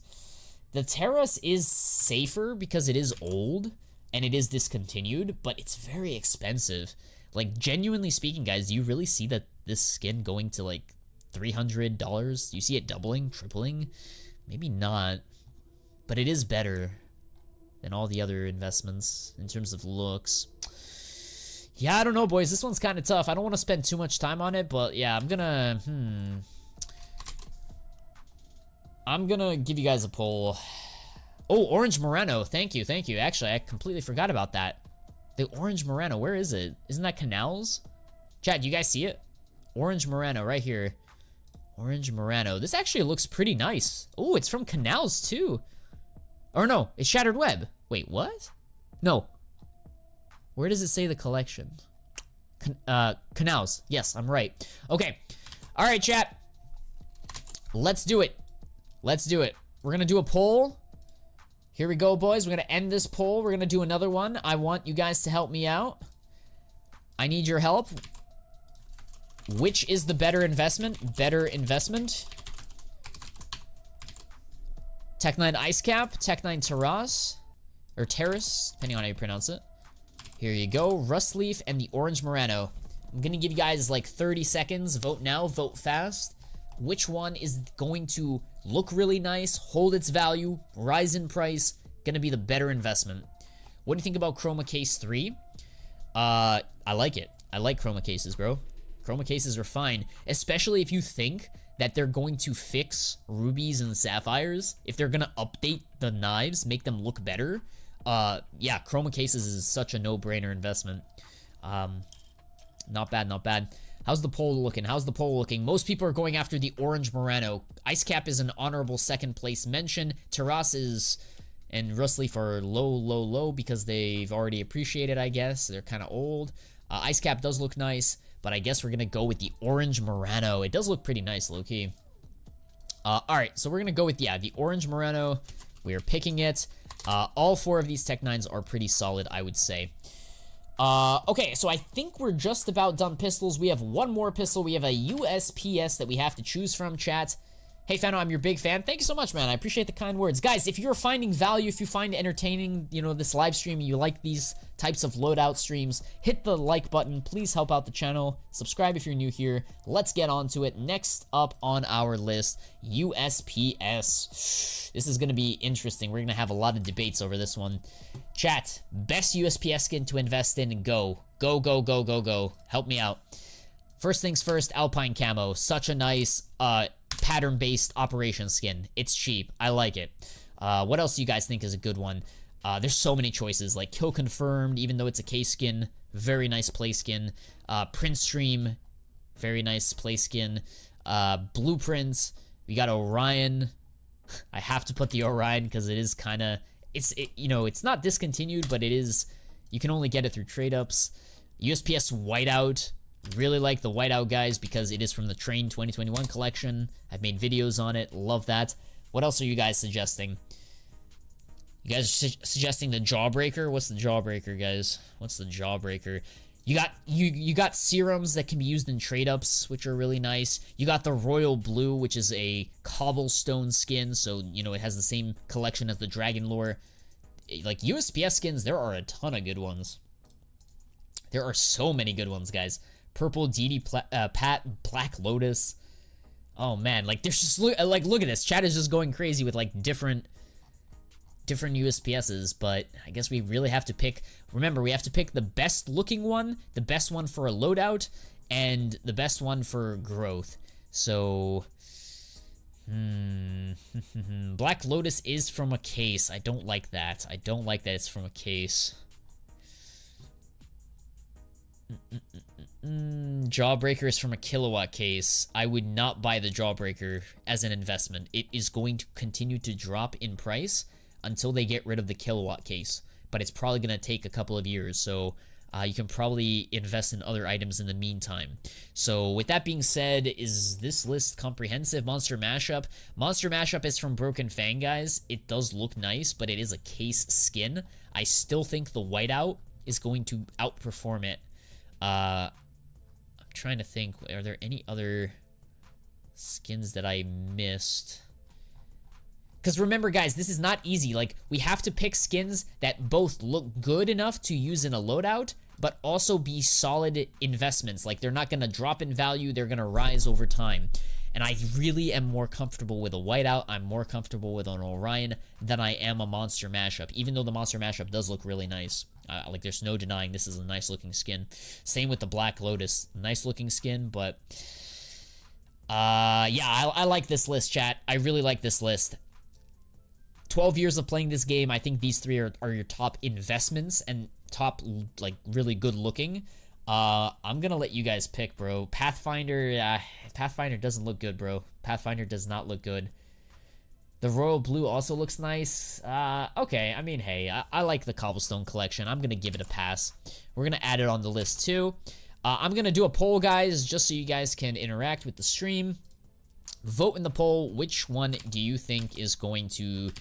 The Terras is safer because it is old and it is discontinued, but it's very expensive. Like, genuinely speaking, guys, do you really see that this skin going to like $300? Do you see it doubling, tripling? Maybe not, but it is better than all the other investments in terms of looks. Yeah, I don't know, boys. This one's kind of tough. I don't want to spend too much time on it, but yeah, I'm gonna give you guys a poll. Oh, Orange Moreno. Thank you. Actually, I completely forgot about that. The Orange Moreno, where is it? Isn't that Canals? Chat, do you guys see it? Orange Moreno, right here. Orange Moreno. This actually looks pretty nice. Oh, it's from Canals, too. Or no, it's Shattered Web. Wait, what? No. Where does it say the collection? Canals. Yes, I'm right. Okay. All right, chat. Let's do it. We're going to do a poll. Here we go, boys. We're going to end this poll. We're going to do another one. I want you guys to help me out. I need your help. Which is the better investment? Tech 9 Ice Cap, Tech 9 Terrace, or Terrace, depending on how you pronounce it. Here you go, Rust Leaf and the Orange Moreno. I'm gonna give you guys like 30 seconds. Vote now, vote fast. Which one is going to look really nice, hold its value, rise in price, gonna be the better investment? What do you think about Chroma Case 3? I like it. I like Chroma Cases, bro. Chroma Cases are fine, especially if you think that they're going to fix rubies and sapphires, if they're gonna update the knives, make them look better, yeah, chroma cases is such a no-brainer investment. Not bad, not bad. How's the poll looking? How's the poll looking? Most people are going after the orange Murano. Ice Cap is an honorable second place mention. Terras is and Rustleaf are low because they've already appreciated, I guess. They're kind of old. Ice Cap does look nice, but I guess we're going to go with the orange Murano. It does look pretty nice, low-key. Alright, so we're going to go with, yeah, the orange Murano. We are picking it. All 4 of these Tech 9s are pretty solid, I would say. Okay, so I think we're just about done pistols. We have one more pistol. We have a USPS that we have to choose from, chat. Hey, Fano, I'm your big fan. Thank you so much, man. I appreciate the kind words. Guys, if you're finding value, if you find entertaining, you know, this live stream, you like these types of loadout streams, hit the like button. Please help out the channel. Subscribe if you're new here. Let's get on to it. Next up on our list, USPS. This is going to be interesting. We're going to have a lot of debates over this one. Chat, best USPS skin to invest in and go. Go, go, go, go, go. Help me out. First things first, Alpine Camo. Such a nice, pattern-based operation skin. It's cheap. I like it. What else do you guys think is a good one? There's so many choices, like Kill Confirmed, even though it's a case skin. Very nice play skin. Prince Stream. Very nice play skin. Blueprints. We got Orion. I have to put the Orion because it is kind of... you know, it's not discontinued, but it is... You can only get it through trade-ups. USPS Whiteout. Really like the Whiteout, guys, because it is from the Train 2021 collection. I've made videos on it. Love that. What else are you guys suggesting? You guys are suggesting the Jawbreaker? What's the Jawbreaker, guys? What's the Jawbreaker? You got serums that can be used in trade-ups, which are really nice. You got the Royal Blue, which is a cobblestone skin, so, you know, it has the same collection as the Dragon Lore. Like, USPS skins, there are a ton of good ones. There are so many good ones, guys. Purple DD Pat, Black Lotus. Oh man, like there's just look at this. Chat is just going crazy with like different USPSs, but I guess we really have to pick. Remember, we have to pick the best looking one, the best one for a loadout, and the best one for growth. So, Black Lotus is from a case. I don't like that. I don't like that it's from a case. Jawbreaker is from a kilowatt case. I would not buy the Jawbreaker as an investment. It is going to continue to drop in price until they get rid of the kilowatt case, but it's probably going to take a couple of years, so you can probably invest in other items in the meantime. So with that being said, is this list comprehensive? Monster Mashup. Monster Mashup is from Broken Fang, guys. It does look nice, but it is a case skin. I still think the Whiteout is going to outperform it. I'm trying to think, are there any other skins that I missed? Because remember, guys, this is not easy. Like, we have to pick skins that both look good enough to use in a loadout, but also be solid investments. Like, they're not going to drop in value, they're going to rise over time. And I really am more comfortable with a Whiteout. I'm more comfortable with an Orion than I am a Monster Mashup, even though the Monster Mashup does look really nice. Like, there's no denying this is a nice-looking skin. Same with the Black Lotus. Nice-looking skin, but... yeah, I like this list, chat. I really like this list. 12 years of playing this game, I think these three are your top investments and top, like, really good-looking. I'm gonna let you guys pick, bro. Pathfinder, Pathfinder doesn't look good, bro. Pathfinder does not look good. The Royal Blue also looks nice. Okay, I mean, hey, I like the Cobblestone collection. I'm gonna give it a pass. We're gonna add it on the list, too. I'm gonna do a poll, guys, just so you guys can interact with the stream. Vote in the poll. Which one do you think is going to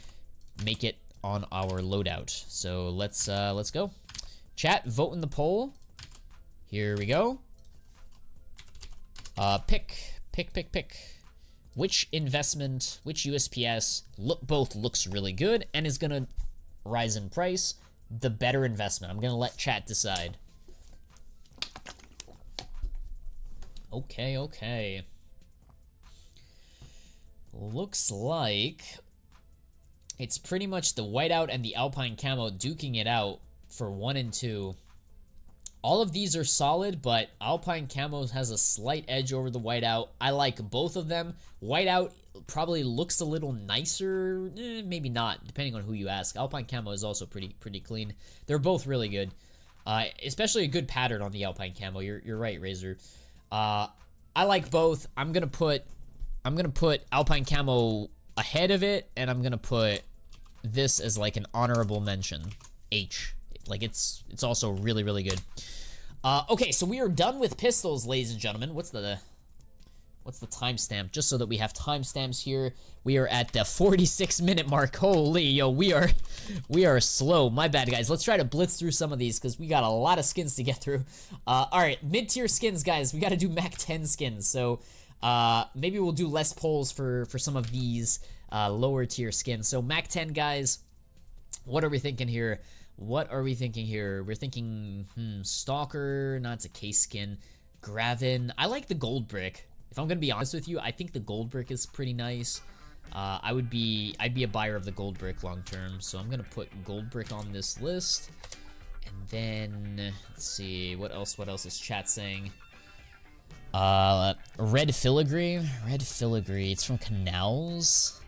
make it on our loadout? So let's go. Chat, vote in the poll. Here we go. Pick. Which investment, which USPS, both looks really good and is gonna rise in price. The better investment. I'm gonna let chat decide. Okay. Looks like it's pretty much the Whiteout and the Alpine Camo duking it out for 1 and 2. All of these are solid, but Alpine Camo has a slight edge over the Whiteout. I like both of them. Whiteout probably looks a little nicer, maybe not, depending on who you ask. Alpine Camo is also pretty clean. They're both really good, especially a good pattern on the Alpine Camo. You're right, Razor. I like both. I'm gonna put Alpine Camo ahead of it, and I'm gonna put this as like an honorable mention, H. Like it's also really good. Okay, so we are done with pistols, ladies and gentlemen. What's the timestamp? Just so that we have timestamps here. We are at the 46-minute mark. Holy, yo, we are slow. My bad, guys. Let's try to blitz through some of these because we got a lot of skins to get through. All right, mid-tier skins, guys. We got to do Mac 10 skins. So maybe we'll do less polls for some of these lower tier skins. So Mac 10, guys. What are we thinking here? We're thinking, Stalker, no, it's a case skin. Gravin. I like the gold brick. If I'm gonna be honest with you, I think the gold brick is pretty nice. I'd be a buyer of the gold brick long term, so I'm gonna put gold brick on this list. And then, let's see, what else is chat saying? Red filigree, it's from Canals.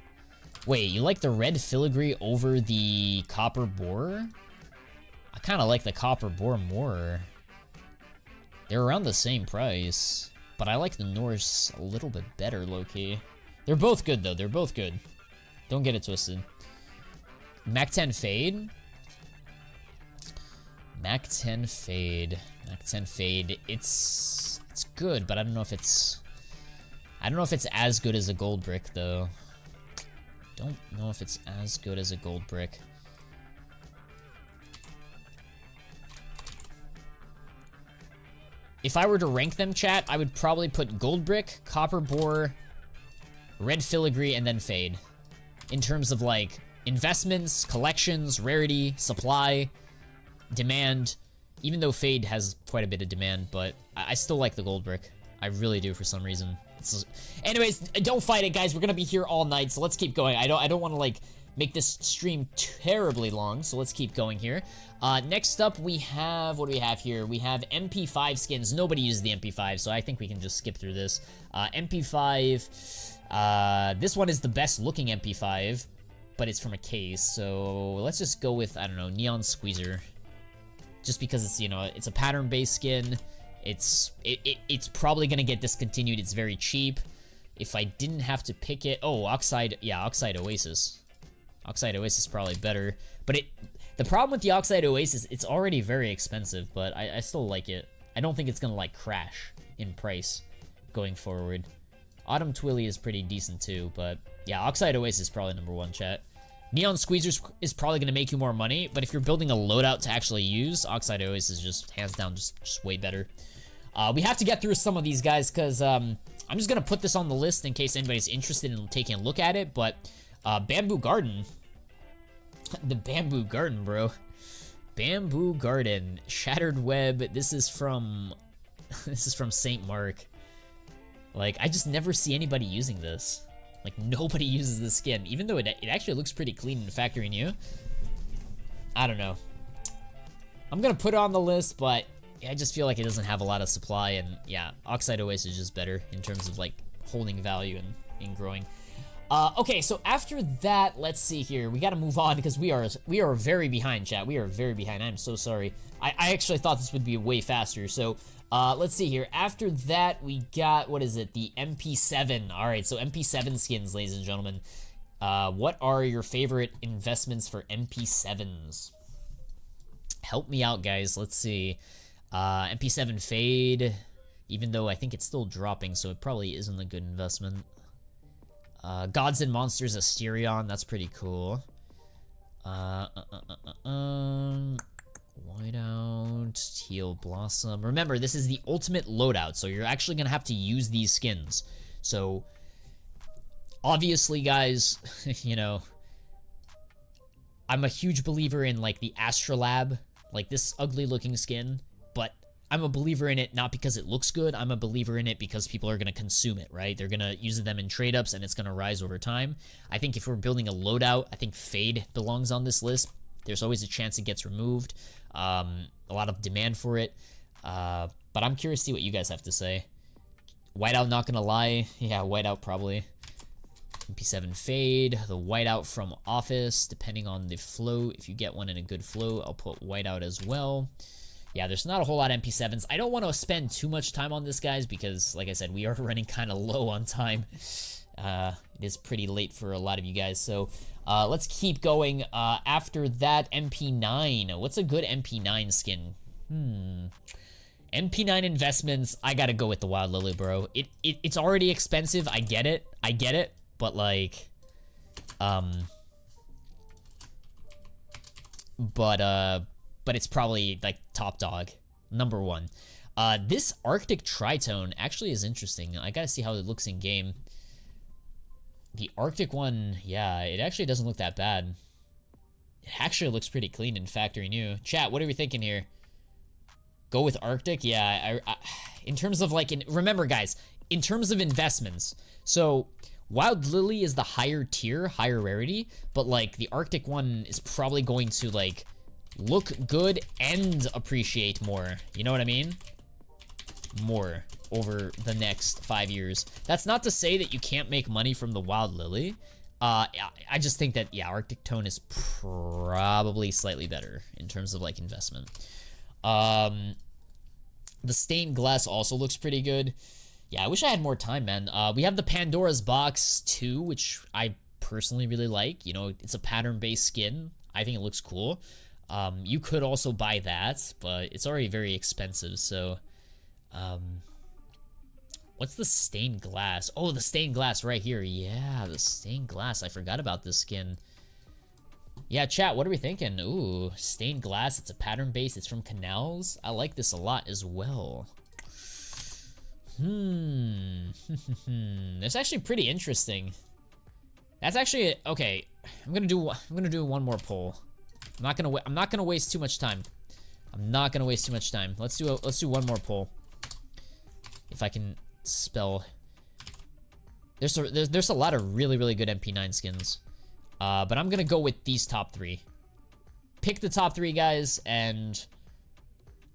Wait, you like the red filigree over the copper bore? I kind of like the copper bore more. They're around the same price, but I like the Norse a little bit better, low-key. They're both good, though. They're both good. Don't get it twisted. Mac 10 Fade. Mac 10 Fade. It's good, but I don't know if it's as good as a gold brick, though. Don't know if it's as good as a gold brick. If I were to rank them, chat, I would probably put gold brick, copper bore, red filigree, and then fade. In terms of, like, investments, collections, rarity, supply, demand. Even though fade has quite a bit of demand, but I still like the gold brick. I really do for some reason. Anyways, don't fight it, guys. We're gonna be here all night, so let's keep going. I don't want to, like, make this stream terribly long, so let's keep going here. Next up, we have, what do we have here? We have MP5 skins. Nobody uses the MP5, so I think we can just skip through this. MP5, this one is the best looking MP5, but it's from a case, so let's just go with, I don't know, Neon Squeezer. Just because it's, you know, it's a pattern-based skin. It's probably gonna get discontinued. It's very cheap. If I didn't have to pick it, oh, Oxide, yeah, Oxide Oasis. Oxide Oasis is probably better, but the problem with the Oxide Oasis, it's already very expensive, but I still like it. I don't think it's gonna, like, crash in price going forward. Autumn Twilly is pretty decent too, but yeah, Oxide Oasis is probably #1, chat. Neon Squeezers is probably gonna make you more money, but if you're building a loadout to actually use, Oxide Oasis is just, hands down, just way better. We have to get through some of these guys, because I'm just gonna put this on the list in case anybody's interested in taking a look at it, but Bamboo Garden. The Bamboo Garden, bro. Bamboo Garden. Shattered Web. This is from St. Mark. Like, I just never see anybody using this. Like, nobody uses this skin, even though it actually looks pretty clean in Factory New. I don't know. I'm gonna put it on the list, but I just feel like it doesn't have a lot of supply, and yeah, Oxide Oasis is just better in terms of, like, holding value and growing. Okay, so after that, let's see here. We gotta move on because we are very behind, chat. We are very behind. I'm so sorry. I actually thought this would be way faster. So, let's see here. After that, we got, what is it? The MP7. All right, so MP7 skins, ladies and gentlemen. What are your favorite investments for MP7s? Help me out, guys. Let's see. MP7 Fade, even though I think it's still dropping, so it probably isn't a good investment. Gods and Monsters Asterion, that's pretty cool. Whiteout, Teal Blossom. Remember, this is the ultimate loadout, so you're actually gonna have to use these skins. So, obviously, guys, you know, I'm a huge believer in, like, the Astrolab, like this ugly-looking skin, but I'm a believer in it not because it looks good. I'm a believer in it because people are going to consume it, right? They're going to use them in trade-ups, and it's going to rise over time. I think if we're building a loadout, I think Fade belongs on this list. There's always a chance it gets removed. A lot of demand for it. But I'm curious to see what you guys have to say. Whiteout, not gonna lie. Yeah, Whiteout probably. MP7 Fade, the Whiteout from Office, depending on the float. If you get one in a good float, I'll put Whiteout as well. Yeah, there's not a whole lot of MP7s. I don't want to spend too much time on this, guys, because, like I said, we are running kind of low on time. It is pretty late for a lot of you guys, so let's keep going. After that, MP9. What's a good MP9 skin? MP9 investments, I gotta go with the Wild Lily, bro. It's already expensive, I get it, but like, but it's probably like top dog, number one. This Arctic Tritone actually is interesting. I gotta see how it looks in game. The Arctic one, yeah, it actually doesn't look that bad. It actually looks pretty clean in factory new. Chat, what are we thinking here? Go with Arctic? Yeah, I in terms of like, remember guys, in terms of investments, so Wild Lily is the higher tier, higher rarity, but like the Arctic one is probably going to like look good and appreciate more. You know what I mean? More over the next 5 years. That's not to say that you can't make money from the Wild Lily. I just think that, yeah, Arctic Tone is probably slightly better in terms of like investment. The stained glass also looks pretty good. Yeah, I wish I had more time, man. We have the Pandora's Box 2, which I personally really like. You know, it's a pattern-based skin. I think it looks cool. You could also buy that, but it's already very expensive, so... what's the stained glass? Oh, the stained glass right here. Yeah, the stained glass. I forgot about this skin. Yeah, chat, what are we thinking? Ooh, stained glass. It's a pattern base. It's from Canals. I like this a lot as well. That's actually pretty interesting. That's actually okay. I'm gonna do one more poll. I'm not gonna waste too much time. Let's do one more poll. If I can spell. There's a lot of really good MP9 skins. But I'm gonna go with these top 3. Pick the top 3, guys, and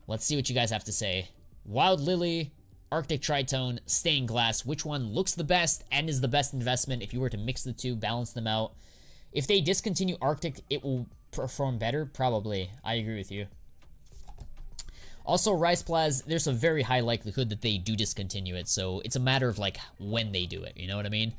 let's see what you guys have to say. Wild Lily, Arctic Tritone, Stained Glass. Which one looks the best and is the best investment if you were to mix the two, balance them out? If they discontinue Arctic, it will perform better? Probably. I agree with you. Also, Rice Plaz, there's a very high likelihood that they do discontinue it, so it's a matter of, like, when they do it, you know what I mean?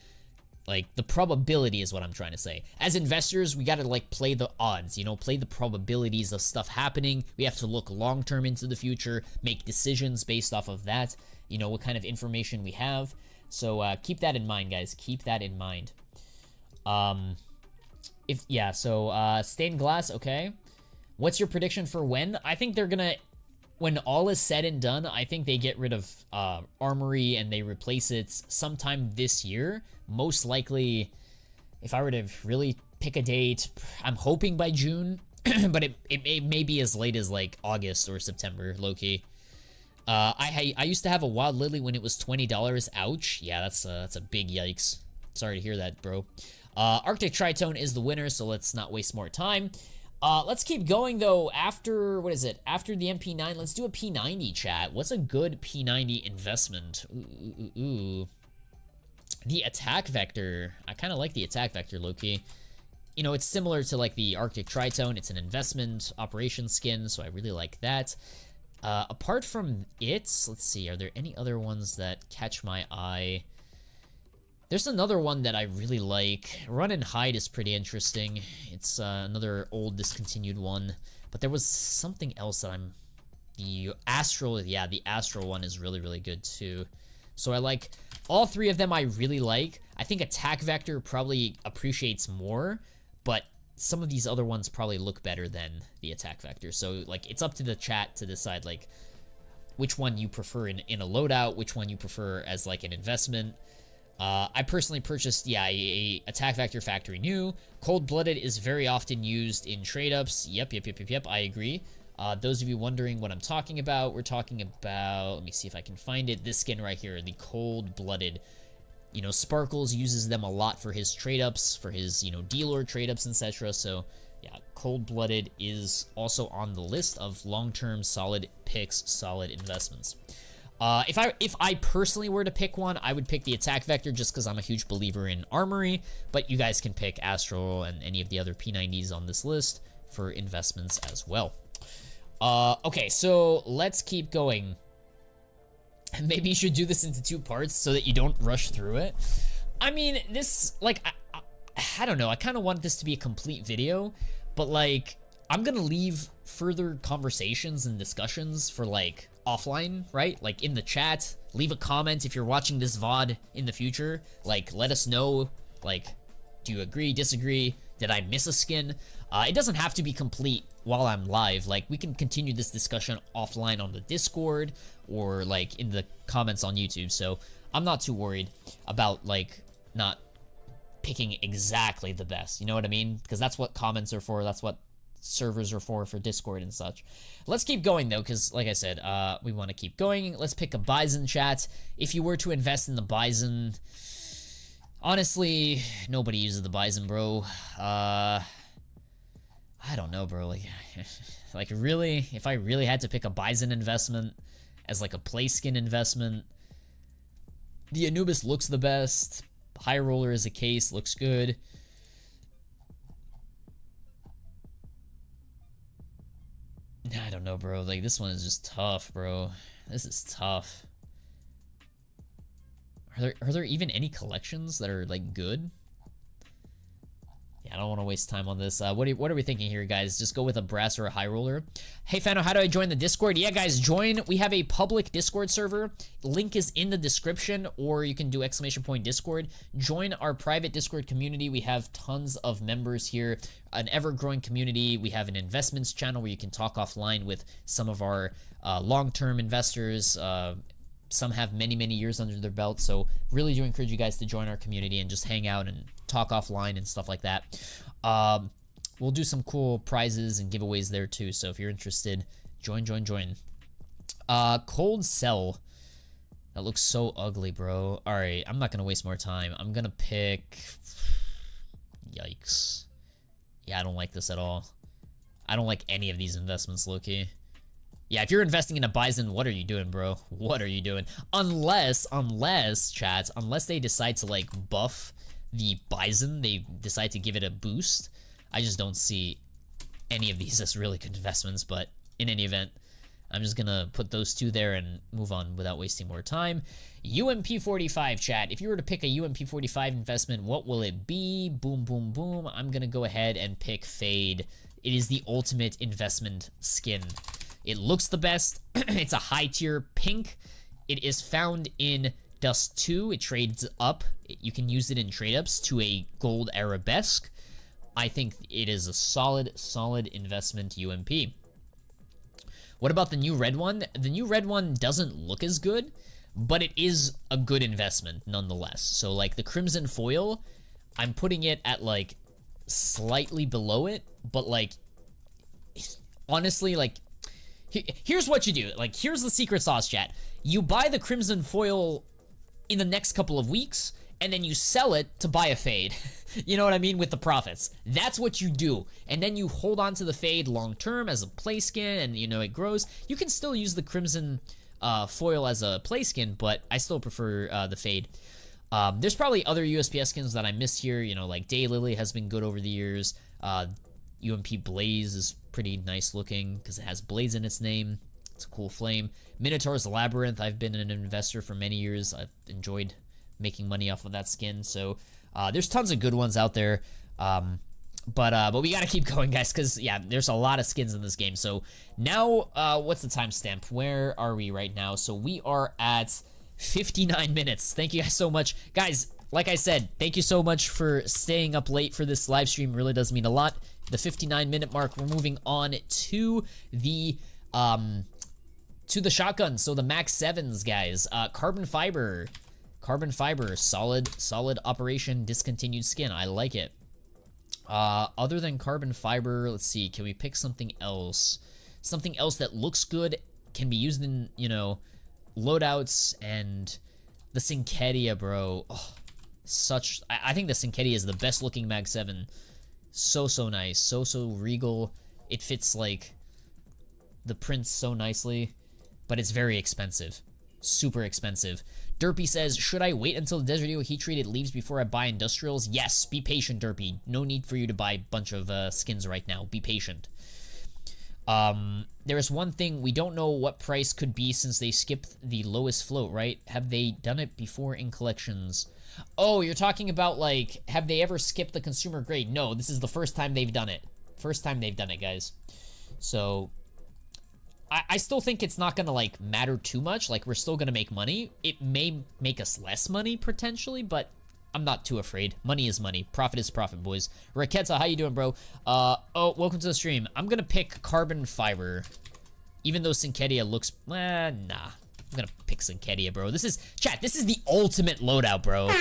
Like, the probability is what I'm trying to say. As investors, we gotta, like, play the odds, you know? Play the probabilities of stuff happening. We have to look long-term into the future, make decisions based off of that, you know, what kind of information we have. So, keep that in mind, guys. Keep that in mind. Stained Glass, okay. What's your prediction for when? I think they're gonna... When all is said and done, I think they get rid of Armory and they replace it sometime this year. Most likely, if I were to really pick a date, I'm hoping by June, but it may be as late as like August or September, low-key. I used to have a Wild Lily when it was $20. Ouch. Yeah, that's a big yikes. Sorry to hear that, bro. Arctic Tritone is the winner, so let's not waste more time. Let's keep going, though. After, what is it? After the MP9, let's do a P90, chat. What's a good P90 investment? Ooh. The attack vector. I kind of like the attack vector, low-key. You know, it's similar to, like, the Arctic Tritone. It's an investment operation skin, so I really like that. Apart from it, let's see. Are there any other ones that catch my eye? There's another one that I really like. Run and Hide is pretty interesting. It's another old discontinued one. But there was something else that the Astral, yeah, the Astral one is really good too. So I like all 3 of them. I really like. I think Attack Vector probably appreciates more, but some of these other ones probably look better than the Attack Vector. So like it's up to the chat to decide like which one you prefer in a loadout, which one you prefer as like an investment. I personally purchased, yeah, a Attack Vector Factory New. Cold-Blooded is very often used in trade-ups. Yep, I agree. Those of you wondering what I'm talking about, we're talking about, let me see if I can find it, this skin right here, the Cold-Blooded. You know, Sparkles uses them a lot for his trade-ups, for his, you know, D-Lord trade-ups, etc. So, Yeah, Cold-Blooded is also on the list of long-term solid picks, solid investments. If I personally were to pick one, I would pick the attack vector just because I'm a huge believer in armory, but you guys can pick Astral and any of the other P90s on this list for investments as well. Okay, so let's keep going. Maybe you should do this into 2 parts so that you don't rush through it. I mean, this, like, I don't know. I kind of want this to be a complete video, but, like, I'm gonna leave further conversations and discussions for, like, offline, right? Like, in the chat. Leave a comment if you're watching this VOD in the future. Like, let us know, like, do you agree, disagree? Did I miss a skin? It doesn't have to be complete while I'm live. Like, we can continue this discussion offline on the Discord or, like, in the comments on YouTube. So I'm not too worried about, like, not picking exactly the best. You know what I mean? Because that's what comments are for. That's what servers are for Discord and such. Let's keep going, though, because, like I said, we want to keep going. Let's pick a Bison, chat. If you were to invest in the Bison... Honestly, nobody uses the Bison, bro. I don't know, bro. Like, really? If I really had to pick a Bison investment as, like, a playskin investment, the Anubis looks the best. High Roller is a case, looks good. I don't know, bro. Like, this one is just tough, bro. This is tough. Are there even any collections that are, like, good? Yeah, I don't want to waste time on this. What are we thinking here, guys? Just go with a brass or a high roller. Hey, Fano, how do I join the Discord? Yeah, guys, join. We have a public Discord server. Link is in the description, or you can do !Discord. Join our private Discord community. We have tons of members here, an ever-growing community. We have an investments channel where you can talk offline with some of our long-term investors. Some have many, many years under their belt, so really do encourage you guys to join our community and just hang out and talk offline and stuff like that. We'll do some cool prizes and giveaways there too, so if you're interested, join. Cold Cell. That looks so ugly, bro. Alright, I'm not gonna waste more time. I'm gonna pick... Yikes. Yeah, I don't like this at all. I don't like any of these investments, low-key. Yeah, if you're investing in a Bison, what are you doing, bro? What are you doing? Unless, chats, unless they decide to, like, buff the Bison, they decide to give it a boost, I just don't see any of these as really good investments, but in any event, I'm just gonna put those 2 there and move on without wasting more time. UMP45, chat. If you were to pick a UMP45 investment, what will it be? Boom, boom, boom. I'm gonna go ahead and pick Fade. It is the ultimate investment skin. It looks the best. It's a high tier pink. It is found in Dust 2. It trades up. You can use it in trade ups to a gold arabesque. I think it is a solid investment UMP. What about the new red one? The new red one doesn't look as good, but it is a good investment nonetheless. So, like, the crimson foil, I'm putting it at, like, slightly below it, but, like, honestly, like, here's what you do. Like, here's the secret sauce, chat. You buy the crimson foil in the next couple of weeks, and then you sell it to buy a fade. You know what I mean? With the profits. That's what you do. And then you hold on to the fade long term as a play skin, and, you know, it grows. You can still use the crimson foil as a play skin, but I still prefer the fade. There's probably other USPS skins that I missed here. You know, like Daylily has been good over the years. UMP Blaze is pretty nice looking because it has Blaze in its name. It's a cool flame. Minotaur's Labyrinth, I've been an investor for many years. I've enjoyed making money off of that skin. So there's tons of good ones out there. But we gotta keep going, guys, because, yeah, there's a lot of skins in this game. So now, what's the timestamp? Where are we right now? So we are at 59 minutes. Thank you guys so much. Guys, like I said, thank you so much for staying up late for this live stream. Really does mean a lot. The 59-minute mark, we're moving on to the shotgun. So the Max 7s, guys. Carbon fiber, solid operation, discontinued skin. I like it. Other than carbon fiber, let's see, can we pick something else? Something else that looks good, can be used in, you know, loadouts, and the Syncetia, bro. Oh, I think the Syncetia is the best looking Mag 7 So nice. So regal. It fits like the prints so nicely, but it's very expensive. Super expensive. Derpy says, should I wait until the Desert Eagle heat treated leaves before I buy industrials? Yes, be patient, Derpy. No need for you to buy a bunch of skins right now. Be patient. There is one thing, we don't know what price could be since they skipped the lowest float, right? Have they done it before in collections? Oh, you're talking about, like, have they ever skipped the consumer grade? No, this is the first time they've done it. First time they've done it, guys. So, I still think it's not gonna, like, matter too much. Like, we're still gonna make money. It may make us less money, potentially, but I'm not too afraid. Money is money. Profit is profit, boys. Raketa, how you doing, bro? Oh, welcome to the stream. I'm gonna pick carbon fiber. Even though Synketia looks, nah. I'm gonna pick Synketia, bro. This is, chat, this is the ultimate loadout, bro.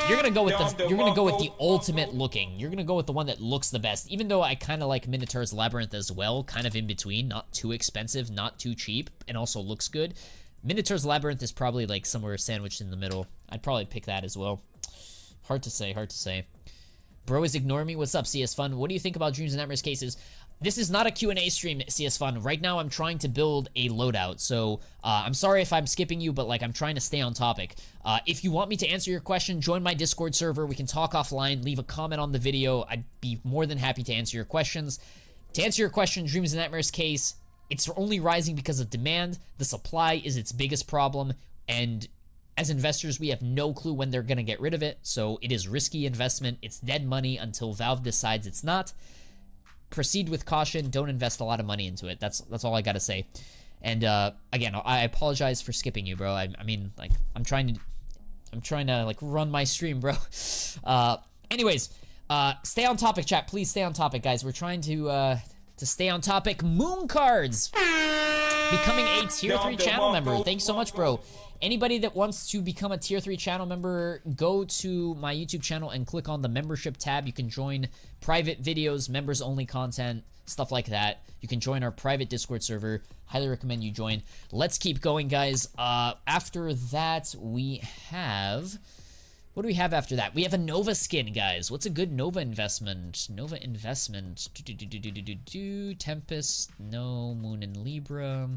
You're gonna go with the ultimate looking. You're gonna go with the one that looks the best. Even though I kind of like Minotaur's Labyrinth as well, kind of in between, not too expensive, not too cheap, and also looks good. Minotaur's Labyrinth is probably like somewhere sandwiched in the middle. I'd probably pick that as well. Hard to say, hard to say. Bro is ignoring me. What's up, CS Fun? What do you think about Dreams and Nightmares cases? This is not a Q&A stream, CS Fun. Right now, I'm trying to build a loadout, so I'm sorry if I'm skipping you, but like I'm trying to stay on topic. If you want me to answer your question, join my Discord server. We can talk offline. Leave a comment on the video. I'd be more than happy to answer your questions. To answer your question, Dreams and Nightmares case, it's only rising because of demand. The supply is its biggest problem, and as investors, we have no clue when they're going to get rid of it, so it is risky investment. It's dead money until Valve decides it's not. Proceed with caution. Don't invest a lot of money into it. That's all I got to say. And again, I apologize for skipping you, bro. I mean, like, I'm trying to like run my stream, bro. Anyways, stay on topic, chat. Please stay on topic, guys. We're trying to stay on topic. Moon cards becoming a tier 3 channel member. Thanks so much, bro. Anybody that wants to become a tier 3 channel member, go to my YouTube channel and click on the membership tab. You can join private videos, members only content, stuff like that. You can join our private Discord server. Highly recommend you join. Let's keep going, guys. After that, we have, what do we have after that? We have a Nova skin, guys. What's a good Nova investment? Nova investment. Tempest. No. Moon and Libra.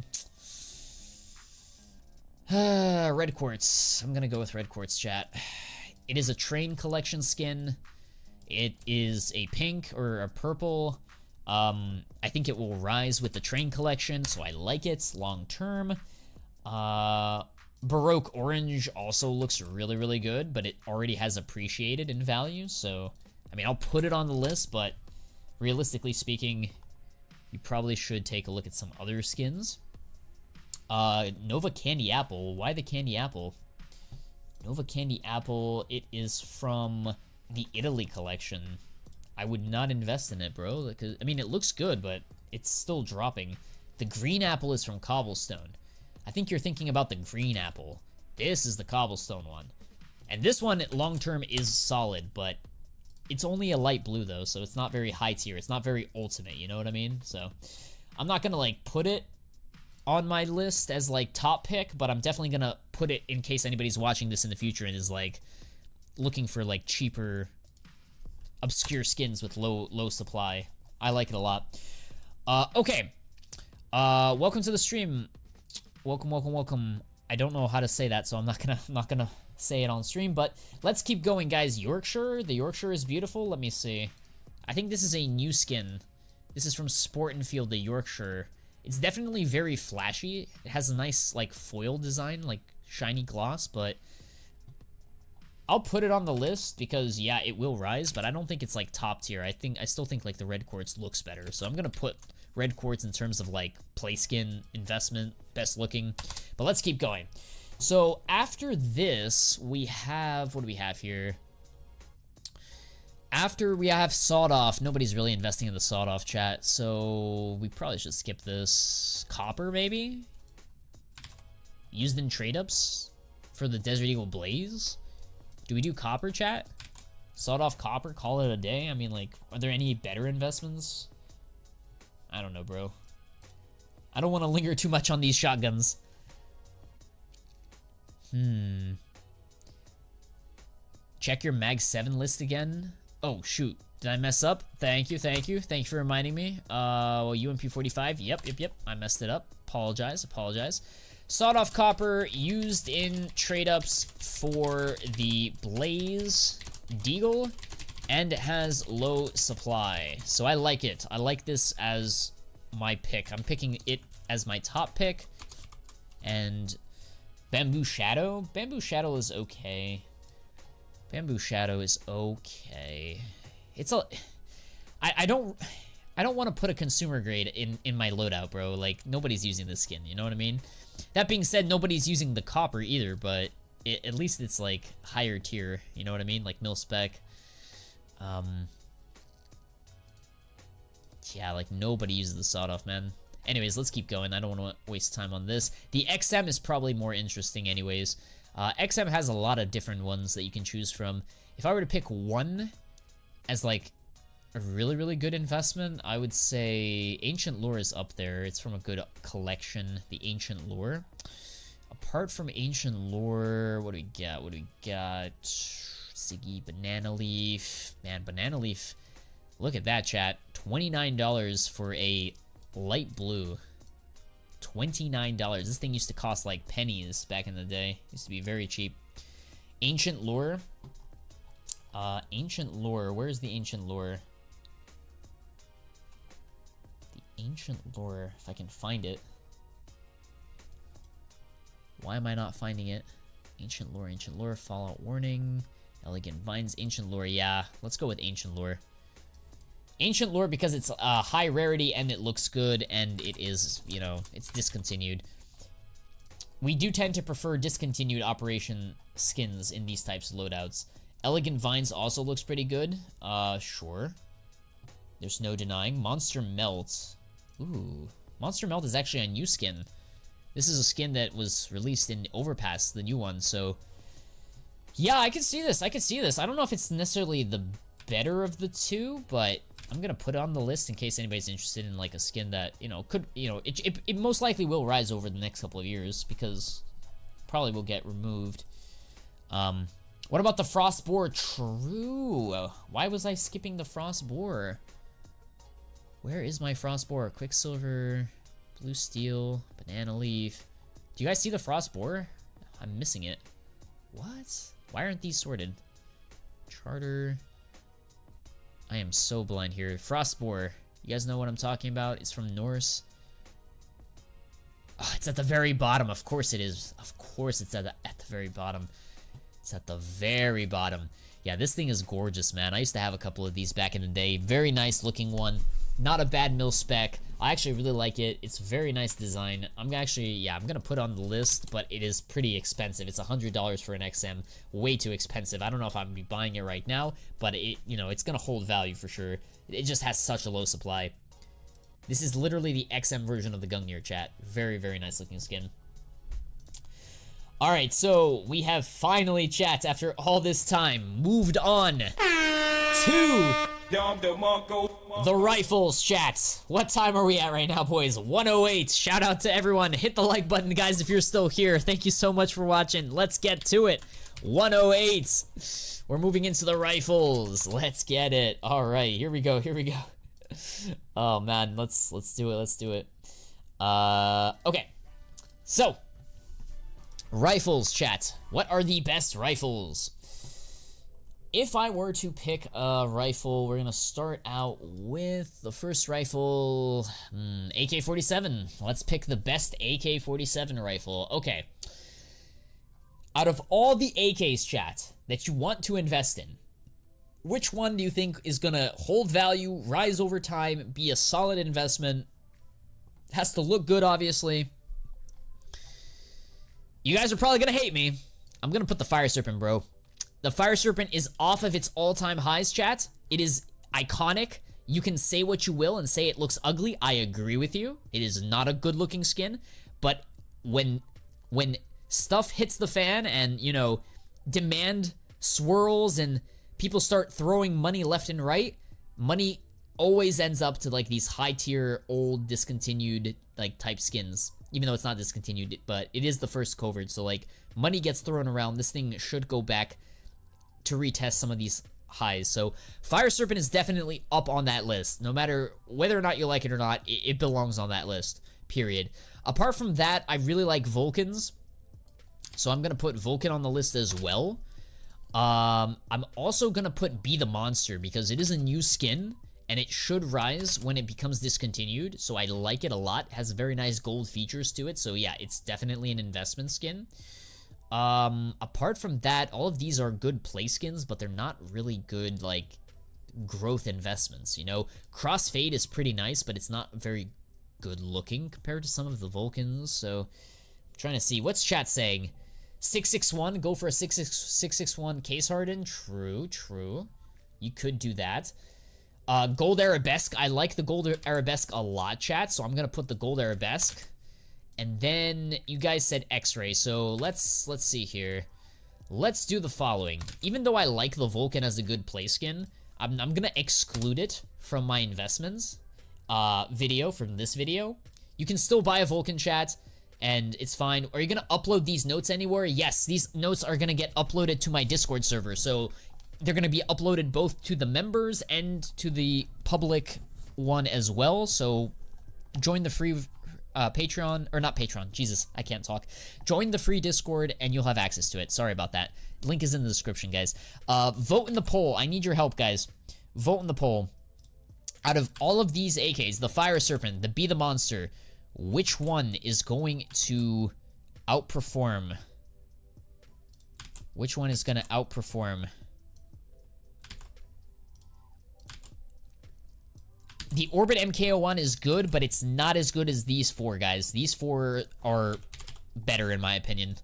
Red Quartz. I'm gonna go with Red Quartz, chat. It is a train collection skin. It is a pink or a purple. I think it will rise with the train collection, so I like it long term. Baroque Orange also looks really, really good, but it already has appreciated in value, so I mean, I'll put it on the list, but realistically speaking, you probably should take a look at some other skins. Nova Candy Apple. Why the Candy Apple? Nova Candy Apple, it is from the Italy collection. I would not invest in it, bro. Because, I mean, it looks good, but it's still dropping. The Green Apple is from Cobblestone. I think you're thinking about the Green Apple. This is the Cobblestone one. And this one, long-term, is solid, but it's only a light blue, though, so it's not very high tier. It's not very ultimate, you know what I mean? So, I'm not gonna, like, put it on my list as like top pick, but I'm definitely gonna put it in case anybody's watching this in the future and is like looking for like cheaper obscure skins with low supply. I like it a lot. Okay. Welcome to the stream. Welcome. I don't know how to say that, so I'm not gonna say it on stream, but let's keep going, guys. Yorkshire. The Yorkshire is beautiful. Let me see. I think this is a new skin. This is from Sport and Field, the Yorkshire. It's definitely very flashy. It has a nice, like, foil design, like, shiny gloss, but I'll put it on the list because, yeah, it will rise, but I don't think it's, like, top tier. I still think, like, the Red Quartz looks better, so I'm gonna put Red Quartz in terms of, like, playskin investment, best looking, but let's keep going. So, after this, we have, what do we have here? After we have Sawed Off, nobody's really investing in the Sawed Off, chat, so we probably should skip this. Copper, maybe? Used in trade-ups for the Desert Eagle Blaze? Do we do Copper, chat? Sawed Off Copper, call it a day? I mean, like, are there any better investments? I don't know, bro. I don't want to linger too much on these shotguns. Check your Mag 7 list again. Oh, shoot. Did I mess up? Thank you, thank you. Thank you for reminding me. Well, UMP45. Yep. I messed it up. Apologize. Sawed-off copper used in trade-ups for the Blaze Deagle, and it has low supply. So I like it. I like this as my pick. I'm picking it as my top pick. And Bamboo Shadow? Bamboo Shadow is okay. It's a... I don't want to put a consumer grade in my loadout, bro. Like, nobody's using this skin, you know what I mean? That being said, nobody's using the copper either, but at least it's, like, higher tier, you know what I mean? Like, mil-spec. Yeah, like, nobody uses the sawed-off, man. Anyways, let's keep going. I don't want to waste time on this. The XM is probably more interesting anyways. XM has a lot of different ones that you can choose from. If I were to pick one as, like, a really, really good investment, I would say Ancient Lore is up there. It's from a good collection, the Ancient Lore. Apart from Ancient Lore, what do we got? Siggy, Banana Leaf. Man, Banana Leaf. Look at that, chat. $29 for a light blue. $29. This thing used to cost like pennies back in the day. Used to be very cheap. Ancient Lore. Ancient Lore. Where's the Ancient Lore? The Ancient Lore, if I can find it. Why am I not finding it? Ancient Lore, Fallout Warning, Elegant Vines, Ancient Lore. Yeah, let's go with Ancient Lore. Ancient Lore because it's high rarity and it looks good and it is, you know, it's discontinued. We do tend to prefer discontinued operation skins in these types of loadouts. Elegant Vines also looks pretty good. Sure. There's no denying. Monster Melt. Ooh. Monster Melt is actually a new skin. This is a skin that was released in Overpass, the new one, so... Yeah, I can see this. I don't know if it's necessarily the better of the two, but I'm gonna put it on the list in case anybody's interested in, like, a skin that, you know, could, you know, it most likely will rise over the next couple of years, because probably will get removed. What about the Frost Boar? True. Why was I skipping the Frost Boar? Where is my Frost Boar? Quicksilver, Blue Steel, Banana Leaf. Do you guys see the Frost Boar? I'm missing it. What? Why aren't these sorted? Charter. I am so blind here. Frost Boar. You guys know what I'm talking about? It's from Norse. Oh, it's at the very bottom. Of course it is. Of course it's at the very bottom. It's at the very bottom. Yeah, this thing is gorgeous, man. I used to have a couple of these back in the day. Very nice looking one. Not a bad mil spec. I actually really like it. It's very nice design. I'm gonna put it on the list, but it is pretty expensive. It's $100 for an XM. Way too expensive. I don't know if I'm gonna be buying it right now, but it, you know, it's gonna hold value for sure. It just has such a low supply. This is literally the XM version of the Gungnir, chat. Very, very nice looking skin. Alright, so we have finally, chat, after all this time, moved on to the rifles, chat. What time are we at right now, boys? 1:08. Shout out to everyone. Hit the like button, guys, if you're still here. Thank you so much for watching. Let's get to it. 1:08. We're moving into the rifles. Let's get it. Alright, here we go. Oh, man. Let's do it. Okay. So, rifles, chat. What are the best rifles? If I were to pick a rifle, we're gonna start out with the first rifle, AK-47. Let's pick the best AK-47 rifle. Okay. Out of all the AKs, chat, that you want to invest in, which one do you think is gonna hold value, rise over time, be a solid investment? Has to look good, obviously. You guys are probably gonna hate me. I'm gonna put the Fire Serpent, bro. The Fire Serpent is off of its all-time highs, chat. It is iconic. You can say what you will and say it looks ugly. I agree with you. It is not a good-looking skin. But when stuff hits the fan and, you know, demand swirls and people start throwing money left and right, money always ends up to, like, these high-tier, old, discontinued, like, type skins. Even though it's not discontinued, but it is the first covert, so, like, money gets thrown around. This thing should go back to retest some of these highs. So Fire Serpent is definitely up on that list. No matter whether or not you like it or not, it belongs on that list, period. Apart from that, I really like Vulcans. So I'm going to put Vulcan on the list as well. I'm also going to put Be the Monster because it is a new skin and it should rise when it becomes discontinued. So I like it a lot. It has very nice gold features to it. So yeah, it's definitely an investment skin. Apart from that, all of these are good play skins, but they're not really good, like, growth investments, you know? Crossfade is pretty nice, but it's not very good looking compared to some of the Vulcans, so... I'm trying to see. What's chat saying? 661, go for a 661 case harden. True, true. You could do that. Gold Arabesque. I like the Gold Arabesque a lot, chat, so I'm gonna put the Gold Arabesque. And then you guys said X-Ray, so let's see here. Let's do the following. Even though I like the Vulcan as a good play skin, I'm gonna exclude it from my investments video, from this video. You can still buy a Vulcan, chat, and it's fine. Are you gonna upload these notes anywhere? Yes, these notes are gonna get uploaded to my Discord server, so they're gonna be uploaded both to the members and to the public one as well, so join the free Patreon, or not Patreon, Jesus, I can't talk. Join the free Discord and you'll have access to it. Sorry about that. Link is in the description, guys. Vote in the poll. I need your help, guys. Vote in the poll. Out of all of these AKs, the Fire Serpent, the Be the Monster, which one is going to outperform? Which one is going to outperform? The Orbit MK01 is good, but it's not as good as these four, guys. These four are better, in my opinion.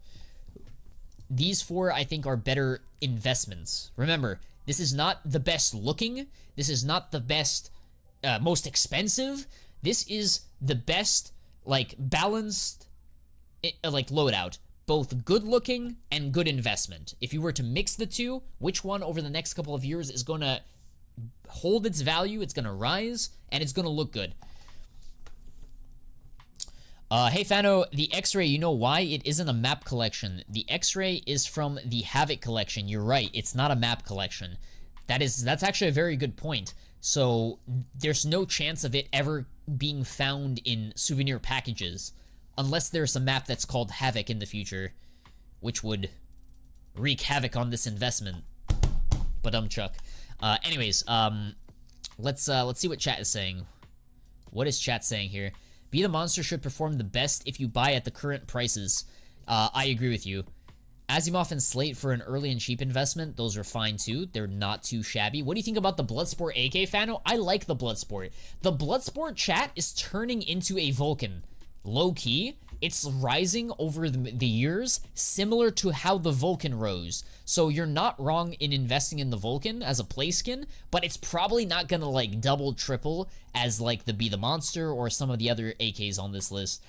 These four, I think, are better investments. Remember, this is not the best looking. This is not the best, most expensive. This is the best, like, balanced, like, loadout. Both good looking and good investment. If you were to mix the two, which one over the next couple of years is going to hold its value, it's gonna rise, and it's gonna look good. Hey Fano, the X-Ray, you know why? It isn't a map collection. The X-Ray is from the Havoc collection. You're right, it's not a map collection. That's actually a very good point. So there's no chance of it ever being found in souvenir packages, unless there's a map that's called Havoc in the future, which would wreak havoc on this investment. Badumchuck. Anyways, let's see what chat is saying. What is chat saying here? Be the Monster should perform the best if you buy at the current prices. I agree with you. Asimov and Slate for an early and cheap investment, those are fine too. They're not too shabby. What do you think about the Bloodsport AK, Fano? I like the Bloodsport. The Bloodsport, chat, is turning into a Vulcan. Low-key, it's rising over the years, similar to how the Vulcan rose. So you're not wrong in investing in the Vulcan as a play skin, but it's probably not gonna, like, double, triple as, like, the Be the Monster or some of the other AKs on this list.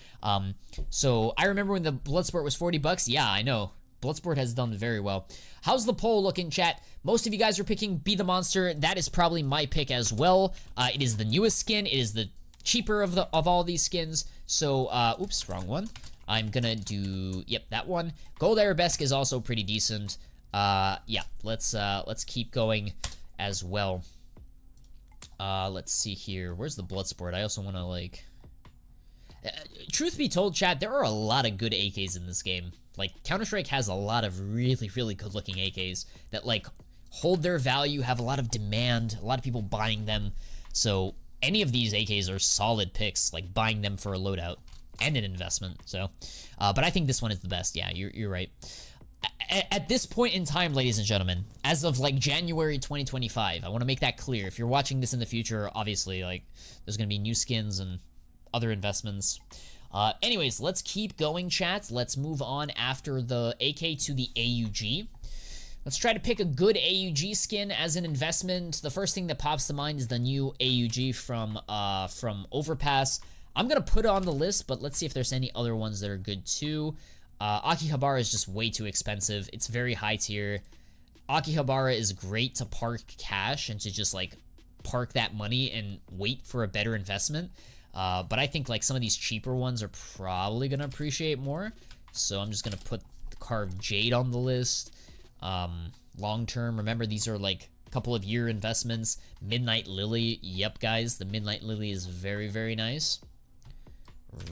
So I remember when the Bloodsport was 40 bucks. Yeah, I know. Bloodsport has done very well. How's the poll looking, chat? Most of you guys are picking Be the Monster. That is probably my pick as well. It is the newest skin. It is the cheaper of all these skins. So, oops, wrong one. I'm gonna do, yep, that one. Gold Arabesque is also pretty decent. Yeah, let's keep going as well. Let's see here. Where's the Bloodsport? I also want to, like... truth be told, chat, there are a lot of good AKs in this game. Like, Counter-Strike has a lot of really, really good-looking AKs that, like, hold their value, have a lot of demand, a lot of people buying them. So, any of these AKs are solid picks, like, buying them for a loadout and an investment. So, but I think this one is the best. Yeah, you're right. At this point in time, ladies and gentlemen, as of, like, January 2025, I want to make that clear. If you're watching this in the future, obviously, like, there's going to be new skins and other investments. Anyways, let's keep going, chat. Let's move on after the AK to the AUG. Let's try to pick a good AUG skin as an investment. The first thing that pops to mind is the new AUG from Overpass. I'm going to put it on the list, but let's see if there's any other ones that are good too. Akihabara is just way too expensive. It's very high tier. Akihabara is great to park cash and to just, like, park that money and wait for a better investment. But I think, like, some of these cheaper ones are probably going to appreciate more. So I'm just going to put the Carved Jade on the list. Long term, remember, these are, like, couple of year investments. Midnight Lily, yep, guys, the Midnight Lily is very, very nice.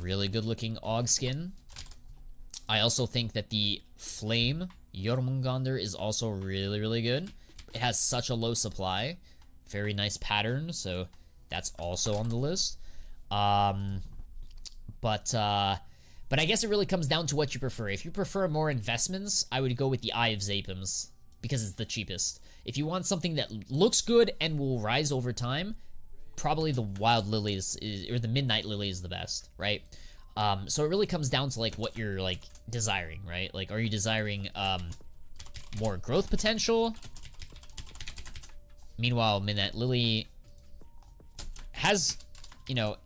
Really good looking AUG skin. I also think that the Flame Jormungandr is also really, really good. It has such a low supply. Very nice pattern, so that's also on the list. But I guess it really comes down to what you prefer. If you prefer more investments, I would go with the Eye of Zapums because it's the cheapest. If you want something that looks good and will rise over time, probably the Wild Lily or the Midnight Lily is the best, right? So it really comes down to like what you're like desiring, right? Like, are you desiring more growth potential? Meanwhile, Midnight Lily has, you know,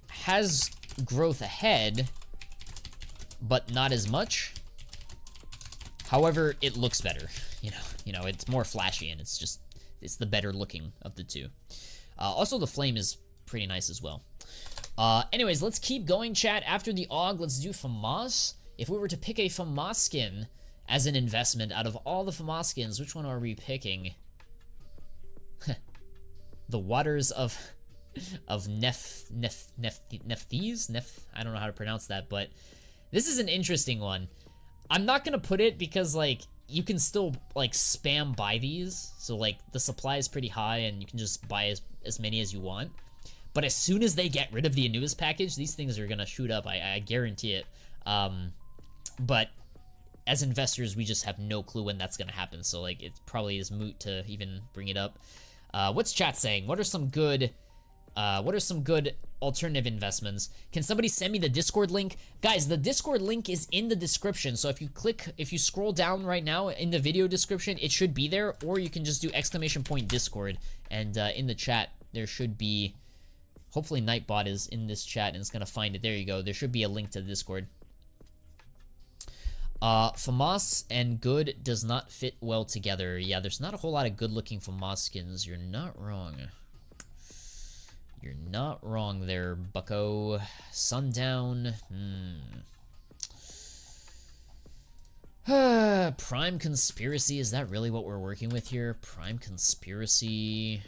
has growth ahead, but not as much. However, it looks better. You know, it's more flashy and it's the better looking of the two. Also, the Flame is pretty nice as well. Anyways, let's keep going, chat. After the AUG, let's do FAMAS. If we were to pick a FAMAS skin as an investment out of all the FAMAS skins, which one are we picking? The Waters of Nephthys? I don't know how to pronounce that, but this is an interesting one. I'm not gonna put it because, like, you can still, like, spam buy these. So, like, the supply is pretty high and you can just buy as many as you want. But as soon as they get rid of the Anubis package, these things are gonna shoot up. I guarantee it. But as investors, we just have no clue when that's gonna happen. So, like, it probably is moot to even bring it up. What's chat saying? What are some good alternative investments? Can somebody send me the Discord link? Guys, the Discord link is in the description. So if you scroll down right now in the video description, it should be there, or you can just do !Discord, and in the chat there should be, hopefully Nightbot is in this chat and it's gonna find it. There you go. There should be a link to the Discord. FAMAS and good does not fit well together. Yeah, there's not a whole lot of good looking FAMAS skins. You're not wrong. You're not wrong there, bucko. Sundown. Prime Conspiracy. Is that really what we're working with here? Prime Conspiracy.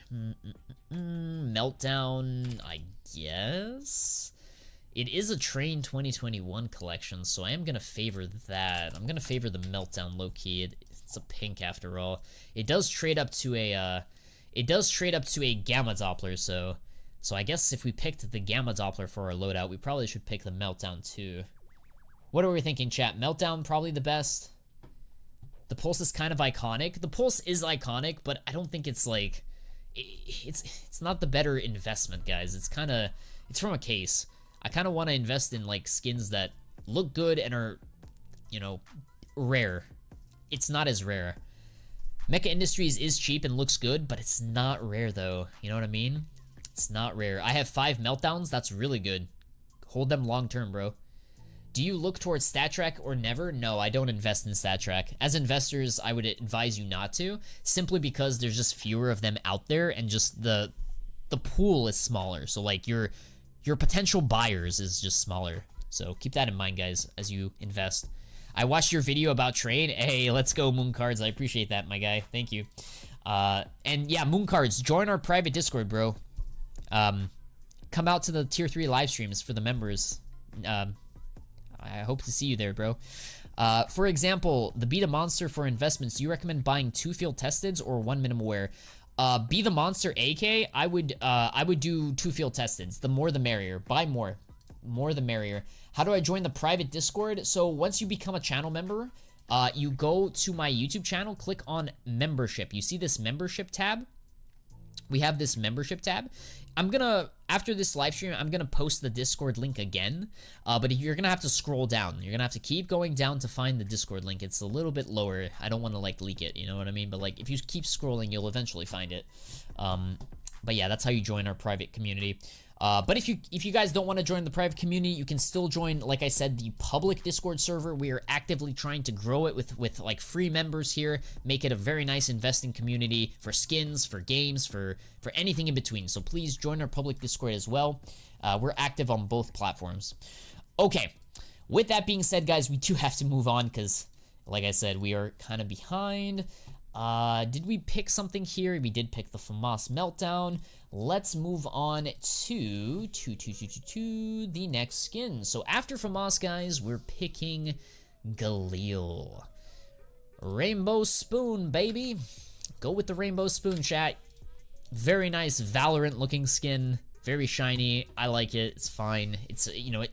Meltdown, I guess. It is a Train 2021 collection, so I am going to favor that. I'm going to favor the Meltdown low-key. It's a pink after all. It does trade up to a Gamma Doppler, so I guess if we picked the Gamma Doppler for our loadout, we probably should pick the Meltdown too. What are we thinking, chat? Meltdown probably the best. The Pulse is kind of iconic. The Pulse is iconic, but I don't think it's like it's not the better investment, guys. It's from a case. I kind of want to invest in like skins that look good and are, you know, rare. It's not as rare. Mecha Industries is cheap and looks good, but it's not rare though. You know what I mean? It's not rare. I have 5 Meltdowns. That's really good. Hold them long term, bro. Do you look towards StatTrak or never? No, I don't invest in StatTrak. As investors, I would advise you not to, simply because there's just fewer of them out there and just the pool is smaller. So like your potential buyers is just smaller. So keep that in mind, guys, as you invest. I watched your video about Train. Hey, let's go, Moon Cards. I appreciate that, my guy. Thank you. And yeah, Moon Cards, join our private Discord, bro. Come out to the tier 3 live streams for the members. I hope to see you there, bro. For example, the Be the Monster for investments, do you recommend buying 2 field testeds or 1 minimal wear? Be the Monster AK, I would do 2 field testeds. The more the merrier. Buy more. More the merrier. How do I join the private Discord? So once you become a channel member, you go to my YouTube channel, click on membership. You see this membership tab? We have this membership tab. After this live stream, I'm gonna post the Discord link again, but you're gonna have to scroll down. You're gonna have to keep going down to find the Discord link. It's a little bit lower. I don't want to like leak it, you know what I mean? But like, if you keep scrolling, you'll eventually find it. But yeah, that's how you join our private community. But if you guys don't want to join the private community, you can still join, like I said, the public Discord server. We are actively trying to grow it with like free members here, make it a very nice investing community for skins, for games, for anything in between. So please join our public Discord as well. We're active on both platforms. Okay, with that being said, guys, we do have to move on because, like I said, we are kind of behind. Did we pick something here? We did pick the FAMAS Meltdown. Let's move on to the next skin. So after FAMAS, guys, we're picking Galil. Rainbow Spoon, baby. Go with the Rainbow Spoon, chat. Very nice Valorant looking skin. Very shiny. I like it. It's fine. It's, you know,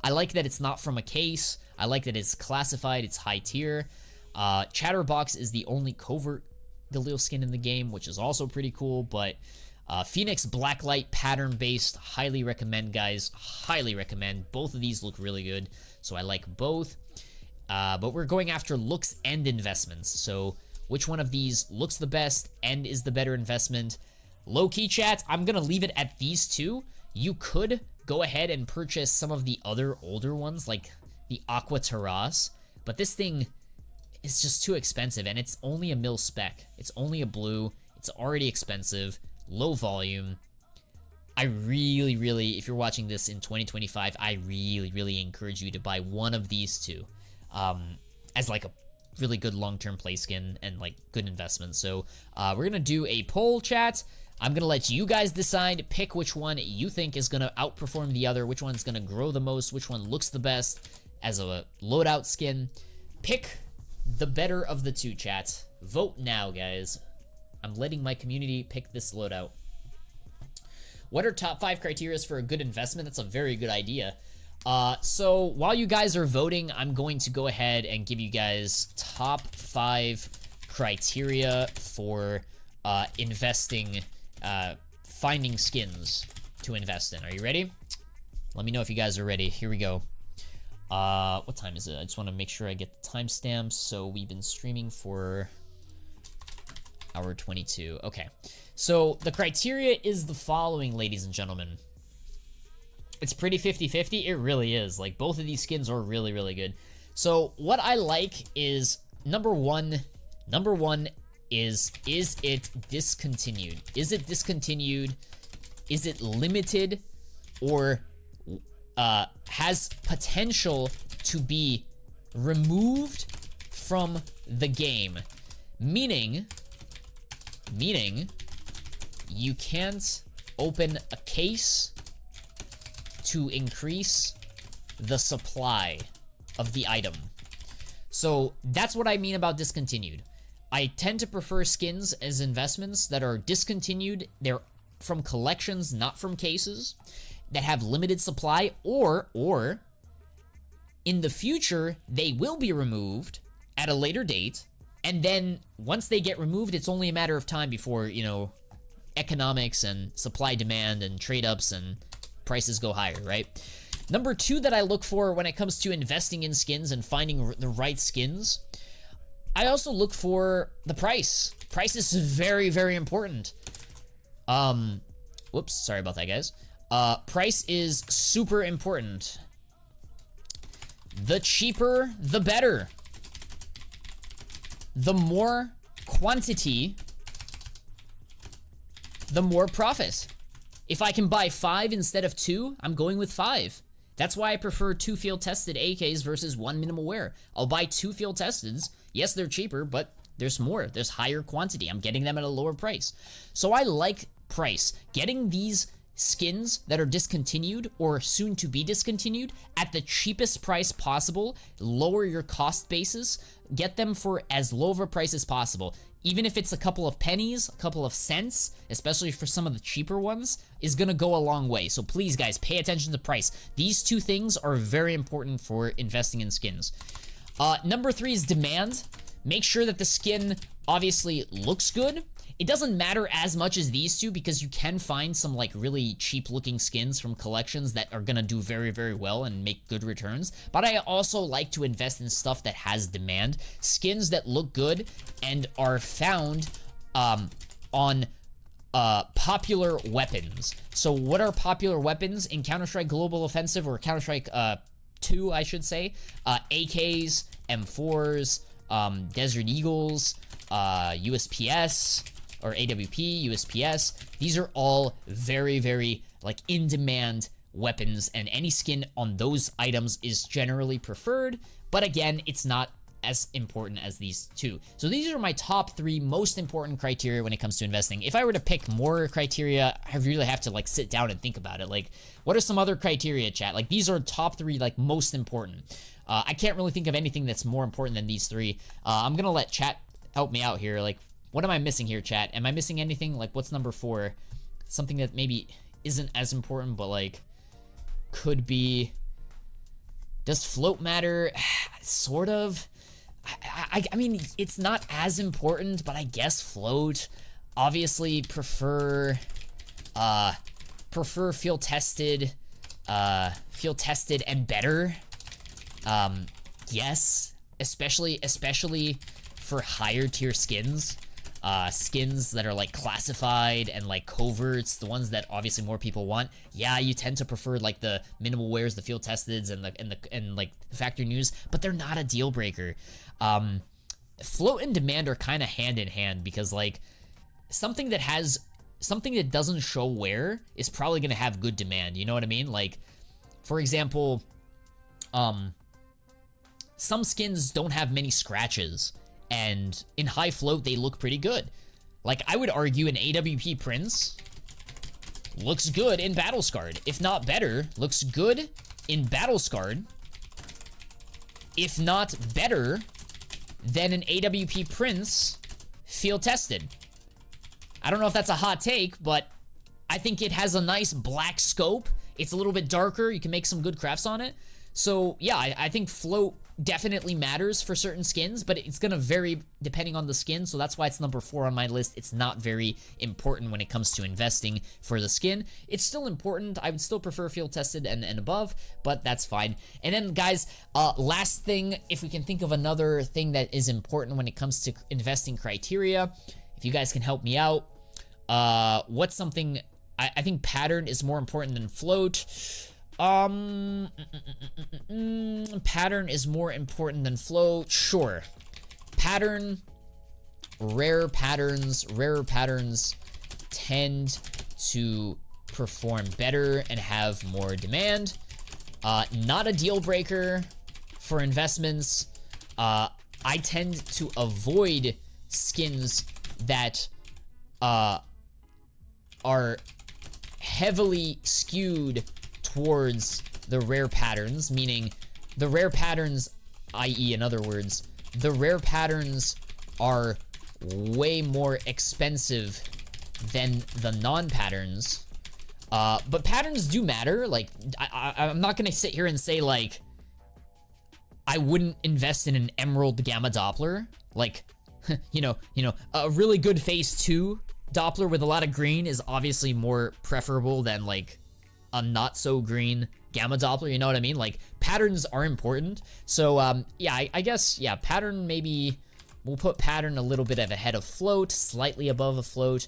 I like that it's not from a case. I like that it's classified. It's high tier. Chatterbox is the only covert Galil skin in the game, which is also pretty cool, but Phoenix Blacklight pattern based, highly recommend, guys. Highly recommend. Both of these look really good, so I like both. But we're going after looks and investments. So which one of these looks the best and is the better investment? Low-key, chat, I'm gonna leave it at these two. You could go ahead and purchase some of the other older ones, like the Aqua Terrace, but this thing is just too expensive, and it's only a mil spec. It's only a blue. It's already expensive, low volume. I really, if you're watching this in 2025, I really encourage you to buy one of these two as like a really good long-term play skin and like good investment. So we're gonna do a poll, chat. I'm gonna let you guys decide, pick which one you think is gonna outperform the other, which one's gonna grow the most, which one looks the best as a loadout skin. Pick the better of the two, chat. Vote now, guys. I'm letting my community pick this loadout. What are top 5 criteria for a good investment? That's a very good idea. So while you guys are voting, I'm going to go ahead and give you guys top 5 criteria for investing, finding skins to invest in. Are you ready? Let me know if you guys are ready. Here we go. What time is it? I just want to make sure I get the timestamps. So we've been streaming for hour 22. Okay. So the criteria is the following, ladies and gentlemen. It's pretty 50-50. It really is. Like, both of these skins are really good. So what I like is number one is it discontinued? Is it discontinued? Is it limited? Or has potential to be removed from the game? Meaning you can't open a case to increase the supply of the item. So that's what I mean about discontinued. I tend to prefer skins as investments that are discontinued. They're from collections, not from cases, that have limited supply, or in the future, they will be removed at a later date, and then once they get removed, it's only a matter of time before, you know, economics and supply demand and trade-ups and prices go higher, right? Number 2 that I look for when it comes to investing in skins and finding the right skins, I also look for the price. Price is very important. Whoops, sorry about that, guys. Price is super important. The cheaper, the better. The more quantity, the more profit. If I can buy 5 instead of 2, I'm going with 5. That's why I prefer 2 field tested AKs versus 1 minimal wear. I'll buy 2 field testeds. Yes, they're cheaper, but there's more. There's higher quantity. I'm getting them at a lower price. So I like price. Getting these skins that are discontinued or soon to be discontinued at the cheapest price possible, lower your cost basis, get them for as low of a price as possible. Even if it's a couple of pennies, a couple of cents, especially for some of the cheaper ones, is gonna go a long way. So please, guys, pay attention to price. These 2 things are very important for investing in skins. Number 3 is demand. Make sure that the skin obviously looks good. It doesn't matter as much as these 2 because you can find some like really cheap looking skins from collections that are gonna do very well and make good returns. But I also like to invest in stuff that has demand. Skins that look good and are found on popular weapons. So what are popular weapons in Counter-Strike Global Offensive or Counter-Strike 2, I should say? AKs, M4s, Desert Eagles, USPS, or AWP, USPS. These are all very like in-demand weapons, and any skin on those items is generally preferred. But again, it's not as important as these two. So these are my top 3 most important criteria when it comes to investing. If I were to pick more criteria, I really have to like sit down and think about it. Like, what are some other criteria, chat? Like, these are top 3 like most important. I can't really think of anything that's more important than these 3. I'm gonna let chat help me out here. Like, what am I missing here, chat? Am I missing anything? Like, what's number 4? Something that maybe isn't as important, but like could be. Does float matter? Sort of. I mean, it's not as important, but I guess float. Obviously, prefer field tested and better. Yes, especially for higher tier skins. Skins that are like classified and like coverts, the ones that obviously more people want. Yeah, you tend to prefer like the minimal wears, the field testeds, and like factory news, but they're not a deal breaker. Float and demand are kind of hand in hand, because like something that doesn't show wear is probably gonna have good demand. You know what I mean? Like, for example, some skins don't have many scratches, and in high float, they look pretty good. Like, I would argue an AWP Prince looks good in Battle Scarred. If not better, looks good in Battle Scarred. If not better than an AWP Prince field tested. I don't know if that's a hot take, but I think it has a nice black scope. It's a little bit darker. You can make some good crafts on it. So yeah, I think float definitely matters for certain skins, but it's gonna vary depending on the skin, so that's why it's number 4 on my list. It's not very important when it comes to investing for the skin. It's still important. I would still prefer field tested and above, but that's fine. And then guys, last thing, if we can think of another thing that is important when it comes to investing criteria, if you guys can help me out, what's something, I think pattern is more important than float. Pattern is more important than float. Sure. Rarer patterns tend to perform better and have more demand. Not a deal breaker for investments. I tend to avoid skins that are heavily skewed towards the rare patterns, meaning the rare patterns, i.e. in other words, the rare patterns are way more expensive than the non-patterns. But patterns do matter. Like, I'm not gonna sit here and say like I wouldn't invest in an Emerald Gamma Doppler. Like, you know, a really good phase 2 Doppler with a lot of green is obviously more preferable than like a not so green Gamma Doppler, you know what I mean? Like, patterns are important. So yeah, I guess, yeah, pattern, maybe we'll put pattern a little bit ahead of float, slightly above a float.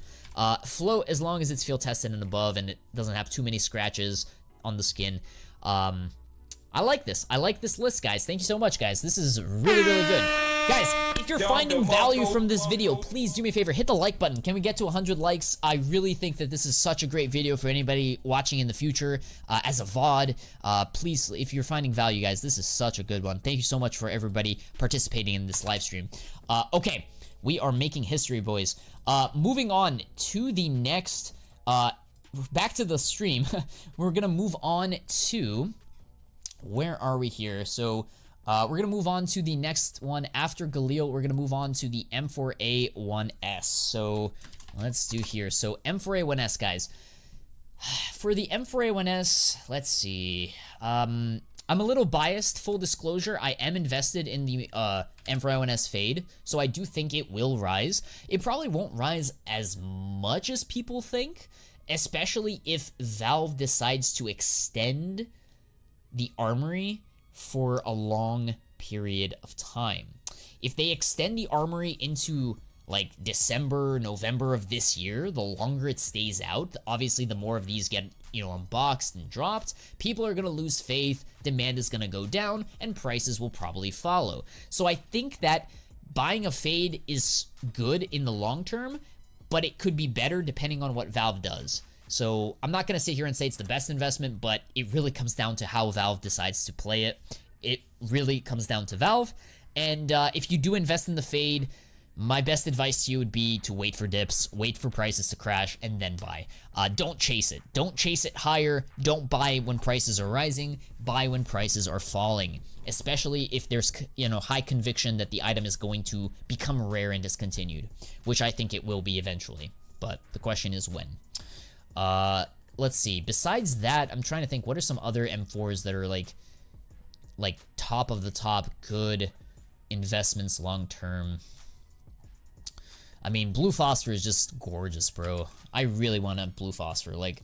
Float, as long as it's field tested and above and it doesn't have too many scratches on the skin. I like this. I like this list, guys. Thank you so much, guys. This is really, really good. Guys, if you're finding value from this video, please do me a favor, hit the like button. Can we get to 100 likes? I really think that this is such a great video for anybody watching in the future as a VOD. Please, if you're finding value, guys, this is such a good one. Thank you so much for everybody participating in this live stream. Okay, we are making history, boys. Moving on to the next, back to the stream. We're gonna move on to, where are we here? So, we're gonna move on to the next one after Galil. We're gonna move on to the M4A1S. So let's do here. So M4A1S, guys. For the M4A1S, let's see. I'm a little biased, full disclosure. I am invested in the M4A1S Fade, so I do think it will rise. It probably won't rise as much as people think, especially if Valve decides to extend the armory for a long period of time. If they extend the armory into like December, November of this year, the longer it stays out, obviously the more of these get, you know, unboxed and dropped, people are gonna lose faith, demand is gonna go down, and prices will probably follow. So I think that buying a Fade is good in the long term, but it could be better depending on what Valve does. So I'm not going to sit here and say it's the best investment, but it really comes down to how Valve decides to play it. It really comes down to Valve. And if you do invest in the fade, my best advice to you would be to wait for dips, wait for prices to crash, and then buy. Don't chase it. Don't chase it higher. Don't buy when prices are rising. Buy when prices are falling, especially if there's, you know, high conviction that the item is going to become rare and discontinued, which I think it will be eventually. But the question is when. Let's see. Besides that, I'm trying to think, what are some other M4s that are like top of the top good investments long term? I mean, blue phosphor is just gorgeous, bro. I really want a blue phosphor. Like,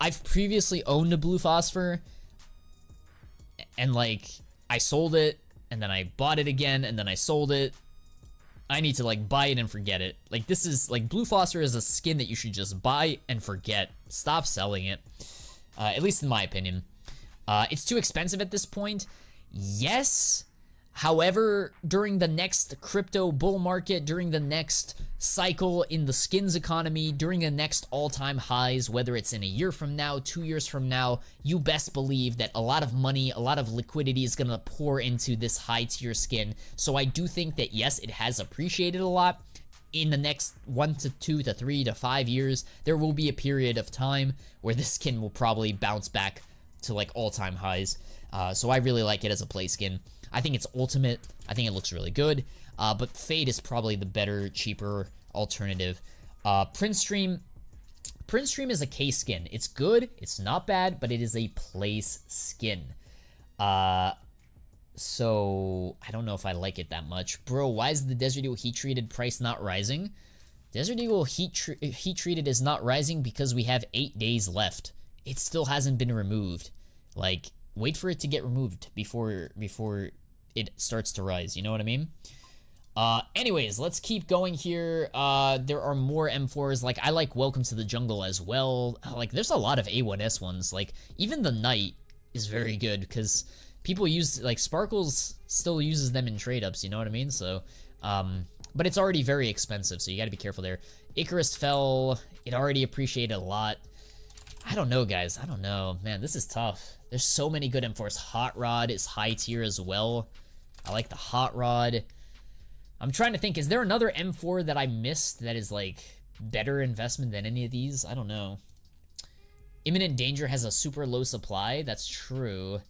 I've previously owned a blue phosphor, and like, I sold it, and then I bought it again, and then I sold it. I need to like buy it and forget it. Like, this is like, blue phosphor is a skin that you should just buy and forget. Stop selling it. At least in my opinion. It's too expensive at this point. Yes. However, during the next crypto bull market, during the next cycle in the skins economy, during the next all-time highs, whether it's in a year from now, 2 years from now, you best believe that a lot of money, a lot of liquidity is going to pour into this high-tier skin. So I do think that, yes, it has appreciated a lot. In the next 1 to 2 to 3 to 5 years, there will be a period of time where this skin will probably bounce back to like all-time highs. So I really like it as a play skin. I think it's ultimate. I think it looks really good. But Fade is probably the better, cheaper alternative. Prince Stream is a K skin. It's good. It's not bad, but it is a place skin. So I don't know if I like it that much. Bro, why is the Desert Eagle heat treated price not rising? Desert Eagle heat treated is not rising because we have 8 days left. It still hasn't been removed. Like, wait for it to get removed before it starts to rise, you know what I mean? Anyways, let's keep going here. There are more M4s. Like, I like Welcome to the Jungle as well. Like, there's a lot of A1S ones. Like, even the Knight is very good because people use, like, Sparkles still uses them in trade-ups, you know what I mean? So, but it's already very expensive, so you gotta be careful there. Icarus fell. It already appreciated a lot. I don't know, guys. I don't know. Man, this is tough. There's so many good M4s. Hot Rod is high tier as well. I like the Hot Rod. I'm trying to think, is there another M4 that I missed that is, like, better investment than any of these? I don't know. Imminent Danger has a super low supply. That's true.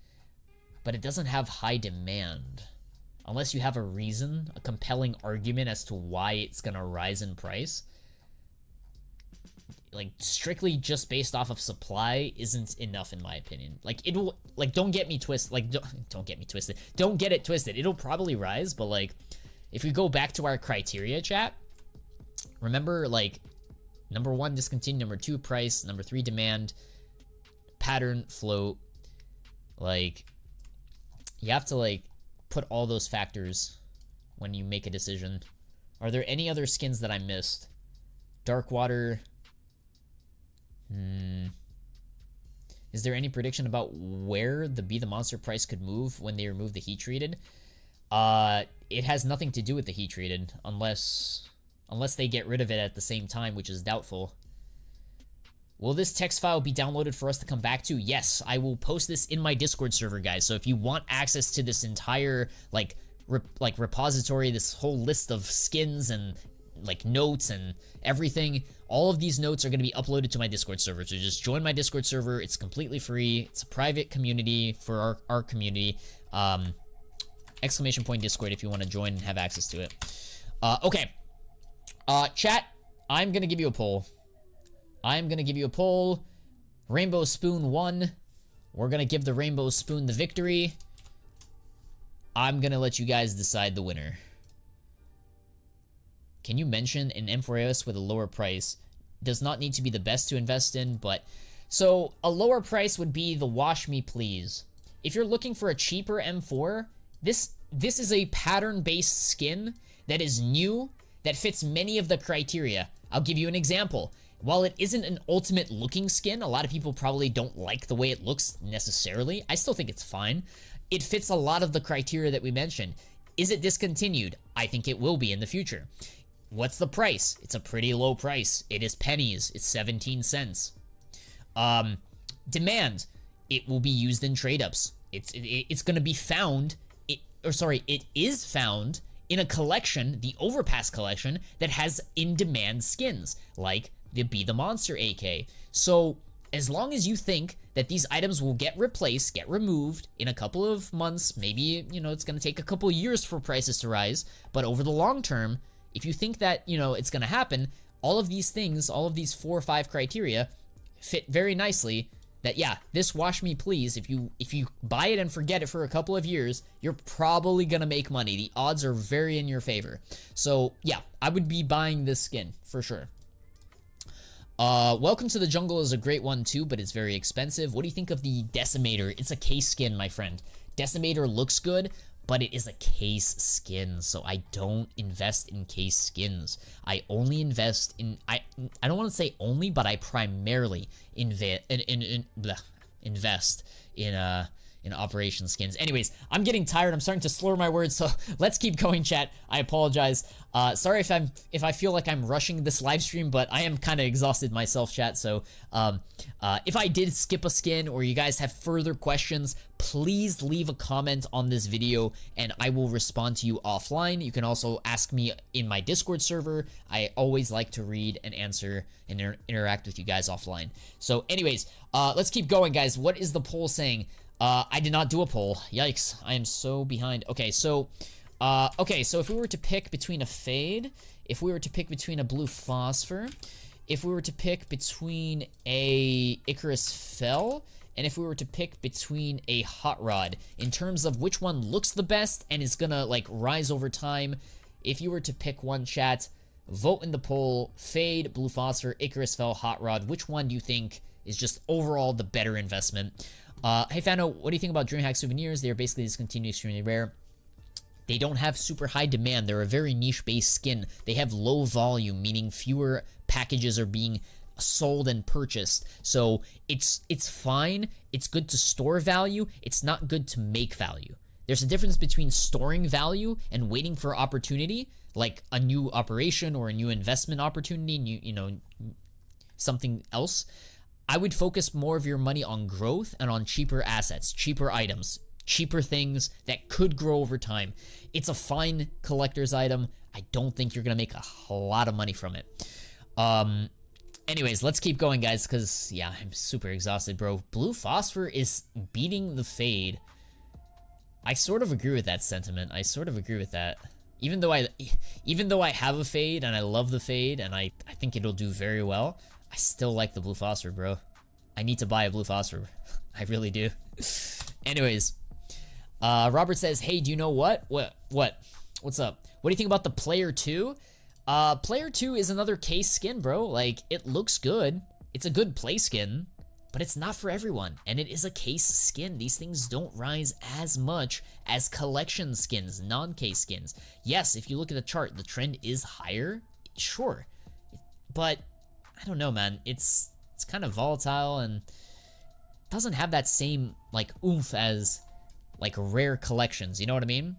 But it doesn't have high demand. Unless you have a reason, a compelling argument as to why it's gonna rise in price. Like, strictly just based off of supply isn't enough in my opinion. Like, it will, like, don't get me twisted. Like, don't get me twisted. Don't get it twisted. It'll probably rise, but, like, if we go back to our criteria, chat, remember, like, number 1, discontinued, number 2, price, number 3, demand, pattern, float. Like, you have to, like, put all those factors when you make a decision. Are there any other skins that I missed? Darkwater. Is there any prediction about where the Be the Monster price could move when they remove the heat treated? It has nothing to do with the heat treated unless they get rid of it at the same time, which is doubtful. Will this text file be downloaded for us to come back to? Yes, I will post this in my Discord server, guys. So if you want access to this entire like repository, this whole list of skins and like notes and everything, all of these notes are going to be uploaded to my Discord server. So just join my Discord server. It's completely free. It's a private community for our community. Exclamation point Discord if you want to join and have access to it. Okay. Chat, I'm going to give you a poll. Rainbow Spoon won. We're going to give the Rainbow Spoon the victory. I'm going to let you guys decide the winner. Can you mention an M4AOS with a lower price? Does not need to be the best to invest in, but... So, a lower price would be the Wash Me Please. If you're looking for a cheaper M4, this is a pattern-based skin that is new, that fits many of the criteria. I'll give you an example. While it isn't an ultimate looking skin, a lot of people probably don't like the way it looks necessarily. I still think it's fine. It fits a lot of the criteria that we mentioned. Is it discontinued? I think it will be in the future. What's the price? It's a pretty low price. It is pennies. It's 17 cents. Demand. It will be used in trade-ups. It's going to be found it is found in a collection, the Overpass collection, that has in-demand skins, like the Be the Monster AK. So as long as you think that these items will get replaced, get removed in a couple of months, maybe, you know, it's gonna take a couple of years for prices to rise, but over the long term, if you think that, you know, it's gonna happen, all of these things, all of these 4 or 5 criteria fit very nicely. That, yeah, this wash me please, if you buy it and forget it for a couple of years, you're probably gonna make money. The odds are very in your favor. So yeah, I would be buying this skin for sure. Welcome to the Jungle is a great one too, but it's very expensive. What do you think of the Decimator? It's a case skin, my friend. Decimator looks good, but it is a case skin, so I don't invest in case skins. I only invest in, I don't want to say only, but I primarily invest in operation skins. Anyways, I'm getting tired. I'm starting to slur my words, so let's keep going, chat. I apologize. Sorry if I feel like I'm rushing this live stream, but I am kind of exhausted myself, chat. So if I did skip a skin or you guys have further questions, please leave a comment on this video and I will respond to you offline. You can also ask me in my Discord server. I always like to read and answer and interact with you guys offline. So anyways, let's keep going, guys. What is the poll saying? I did not do a poll. Yikes. I am so behind. Okay, so if we were to pick between a fade, if we were to pick between a blue phosphor, if we were to pick between a Icarus Fell, and if we were to pick between a Hot Rod, in terms of which one looks the best and is gonna, like, rise over time, if you were to pick one, chat, vote in the poll, fade, blue phosphor, Icarus Fell, Hot Rod, which one do you think is just overall the better investment? Hey Fano, what do you think about DreamHack souvenirs? They are basically discontinued, extremely rare. They don't have super high demand. They're a very niche-based skin. They have low volume, meaning fewer packages are being sold and purchased. So it's fine. It's good to store value. It's not good to make value. There's a difference between storing value and waiting for opportunity, like a new operation or a new investment opportunity, you know, something else. I would focus more of your money on growth and on cheaper assets, cheaper items, cheaper things that could grow over time. It's a fine collector's item. I don't think you're gonna make a lot of money from it. Anyways, let's keep going, guys, because, yeah, I'm super exhausted, bro. Blue phosphor is beating the fade. I sort of agree with that sentiment. I sort of agree with that. Even though I have a fade and I love the fade and I think it'll do very well, I still like the blue phosphor, bro. I need to buy a blue phosphor. I really do. Anyways, Robert says, hey, do you know what? What's up? What do you think about the Player 2? Player 2 is another case skin, bro. Like, it looks good. It's a good play skin, but it's not for everyone. And it is a case skin. These things don't rise as much as collection skins, non-case skins. Yes, if you look at the chart, the trend is higher. Sure. But I don't know, man. It's kind of volatile and doesn't have that same, like, oomph as, like, rare collections. You know what I mean?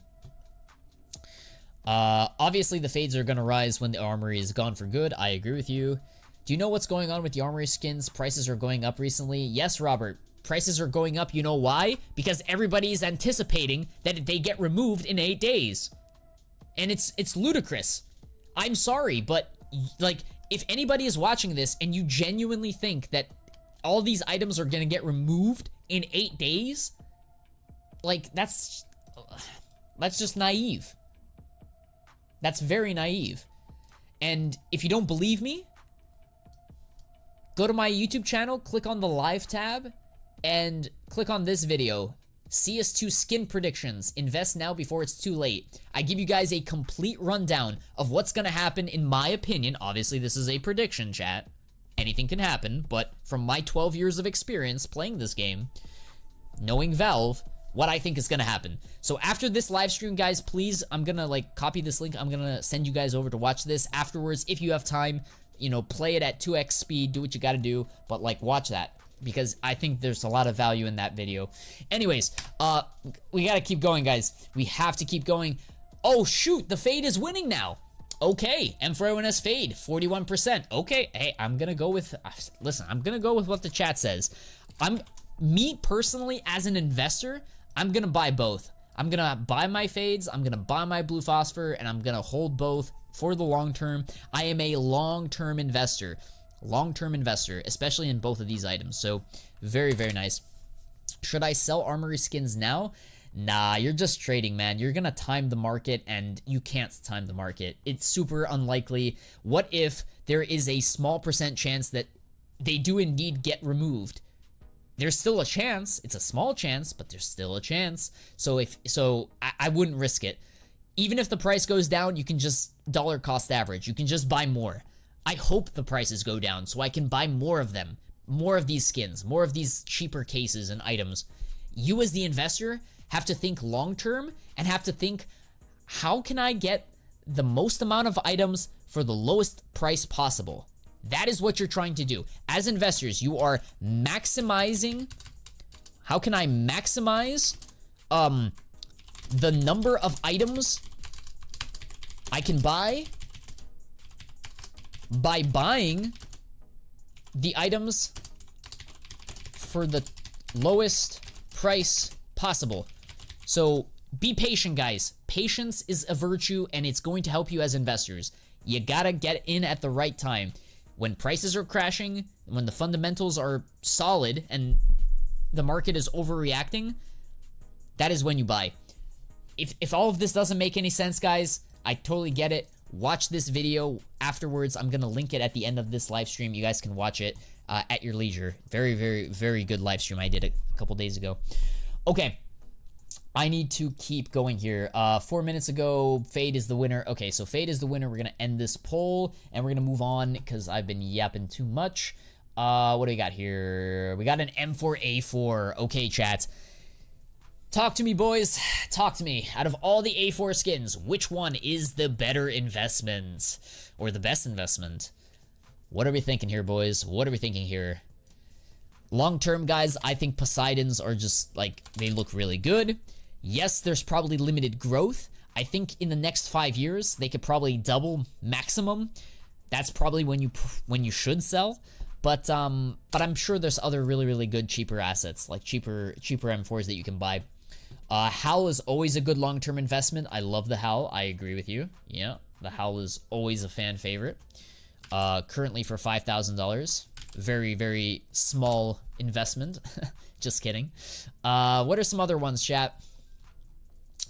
Obviously the fades are gonna rise when the armory is gone for good. I agree with you. Do you know what's going on with the armory skins? Prices are going up recently. Yes, Robert. Prices are going up. You know why? Because everybody is anticipating that they get removed in 8 days. And it's ludicrous. I'm sorry, but, like, if anybody is watching this and you genuinely think that all these items are gonna get removed in 8 days, like, that's just naive. That's very naive. And if you don't believe me, go to my YouTube channel, click on the live tab, and click on this video. CS2 skin predictions. Invest now before it's too late. I give you guys a complete rundown of what's gonna happen in my opinion. Obviously, this is a prediction, chat. Anything can happen, but from my 12 years of experience playing this game, knowing Valve, what I think is gonna happen. So after this live stream, guys, please, I'm gonna, like, copy this link. I'm gonna send you guys over to watch this afterwards. If you have time, you know, play it at 2x speed, do what you gotta do, but, like, watch that, because I think there's a lot of value in that video. Anyways, we gotta keep going, guys. We have to keep going. Oh, shoot, the fade is winning now. Okay, and for everyone has fade, 41%. Okay, hey, I'm gonna go with, listen, I'm gonna go with what the chat says. Me, personally, as an investor, I'm gonna buy both. I'm gonna buy my fades, I'm gonna buy my blue phosphor, and I'm gonna hold both for the long term. I am a long-term investor. Long-term investor, especially in both of these items. So very, very nice. Should I sell armory skins now? Nah, you're just trading, man. You're gonna time the market, and you can't time the market. It's super unlikely. What if there is a small percent chance that they do indeed get removed? There's still a chance. It's a small chance, but there's still a chance. So I wouldn't risk it. Even if the price goes down, you can just dollar cost average. You can just buy more. I hope the prices go down so I can buy more of them. More of these skins, more of these cheaper cases and items. You as the investor have to think long term and have to think, how can I get the most amount of items for the lowest price possible? That is what you're trying to do. As investors, you are maximizing. How can I maximize the number of items I can buy by buying the items for the lowest price possible? So be patient, guys. Patience is a virtue, and it's going to help you as investors. You gotta get in at the right time. When prices are crashing, when the fundamentals are solid and the market is overreacting, that is when you buy. If all of this doesn't make any sense, guys, I totally get it. Watch this video afterwards. I'm gonna link it at the end of this live stream. You guys can watch it at your leisure. Very, very, very good live stream I did a couple days ago. Okay, I need to keep going here. 4 minutes ago, Fade is the winner. Okay, so Fade is the winner. We're gonna end this poll and we're gonna move on because I've been yapping too much. What do we got here? We got an M4A4. Okay, chat. Talk to me, boys. Talk to me. Out of all the A4 skins, which one is the better investment? Or the best investment? What are we thinking here, boys? What are we thinking here? Long term, guys, I think Poseidons are just, like, they look really good. Yes, there's probably limited growth. I think in the next 5 years, they could probably double maximum. That's probably when you should sell. But I'm sure there's other really, really good cheaper assets, like cheaper M4s that you can buy. HAL is always a good long-term investment. I love the HAL. I agree with you. Yeah, the HAL is always a fan favorite. Currently for $5,000. Very, very small investment. Just kidding. What are some other ones, chat?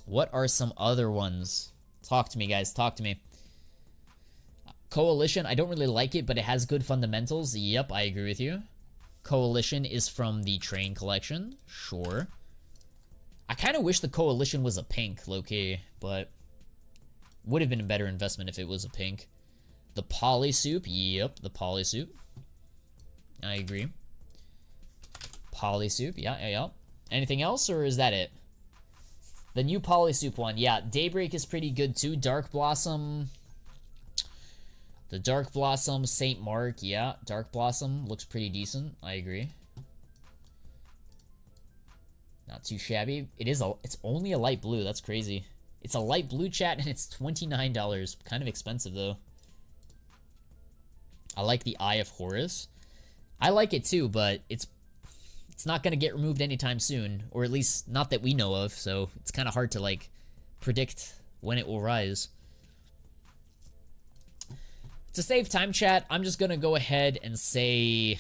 What are some other ones? Talk to me, guys. Talk to me. Coalition, I don't really like it, but it has good fundamentals. Yep, I agree with you. Coalition is from the Train collection. Sure. I kind of wish the Coalition was a pink, low-key, but would have been a better investment if it was a pink. The Polysoup, yep, the Polysoup. I agree. Polysoup, yeah. Anything else, or is that it? The new Polysoup one, yeah, Daybreak is pretty good too. Dark Blossom, the Dark Blossom, St. Mark, yeah, Dark Blossom looks pretty decent. I agree. Not too shabby. It's only a light blue. That's crazy. It's a light blue, chat, and it's $29. Kind of expensive though. I like the Eye of Horus. I like it too, but it's not gonna get removed anytime soon, or at least not that we know of. So it's kind of hard to like predict when it will rise. To save time, chat, I'm just gonna go ahead and say,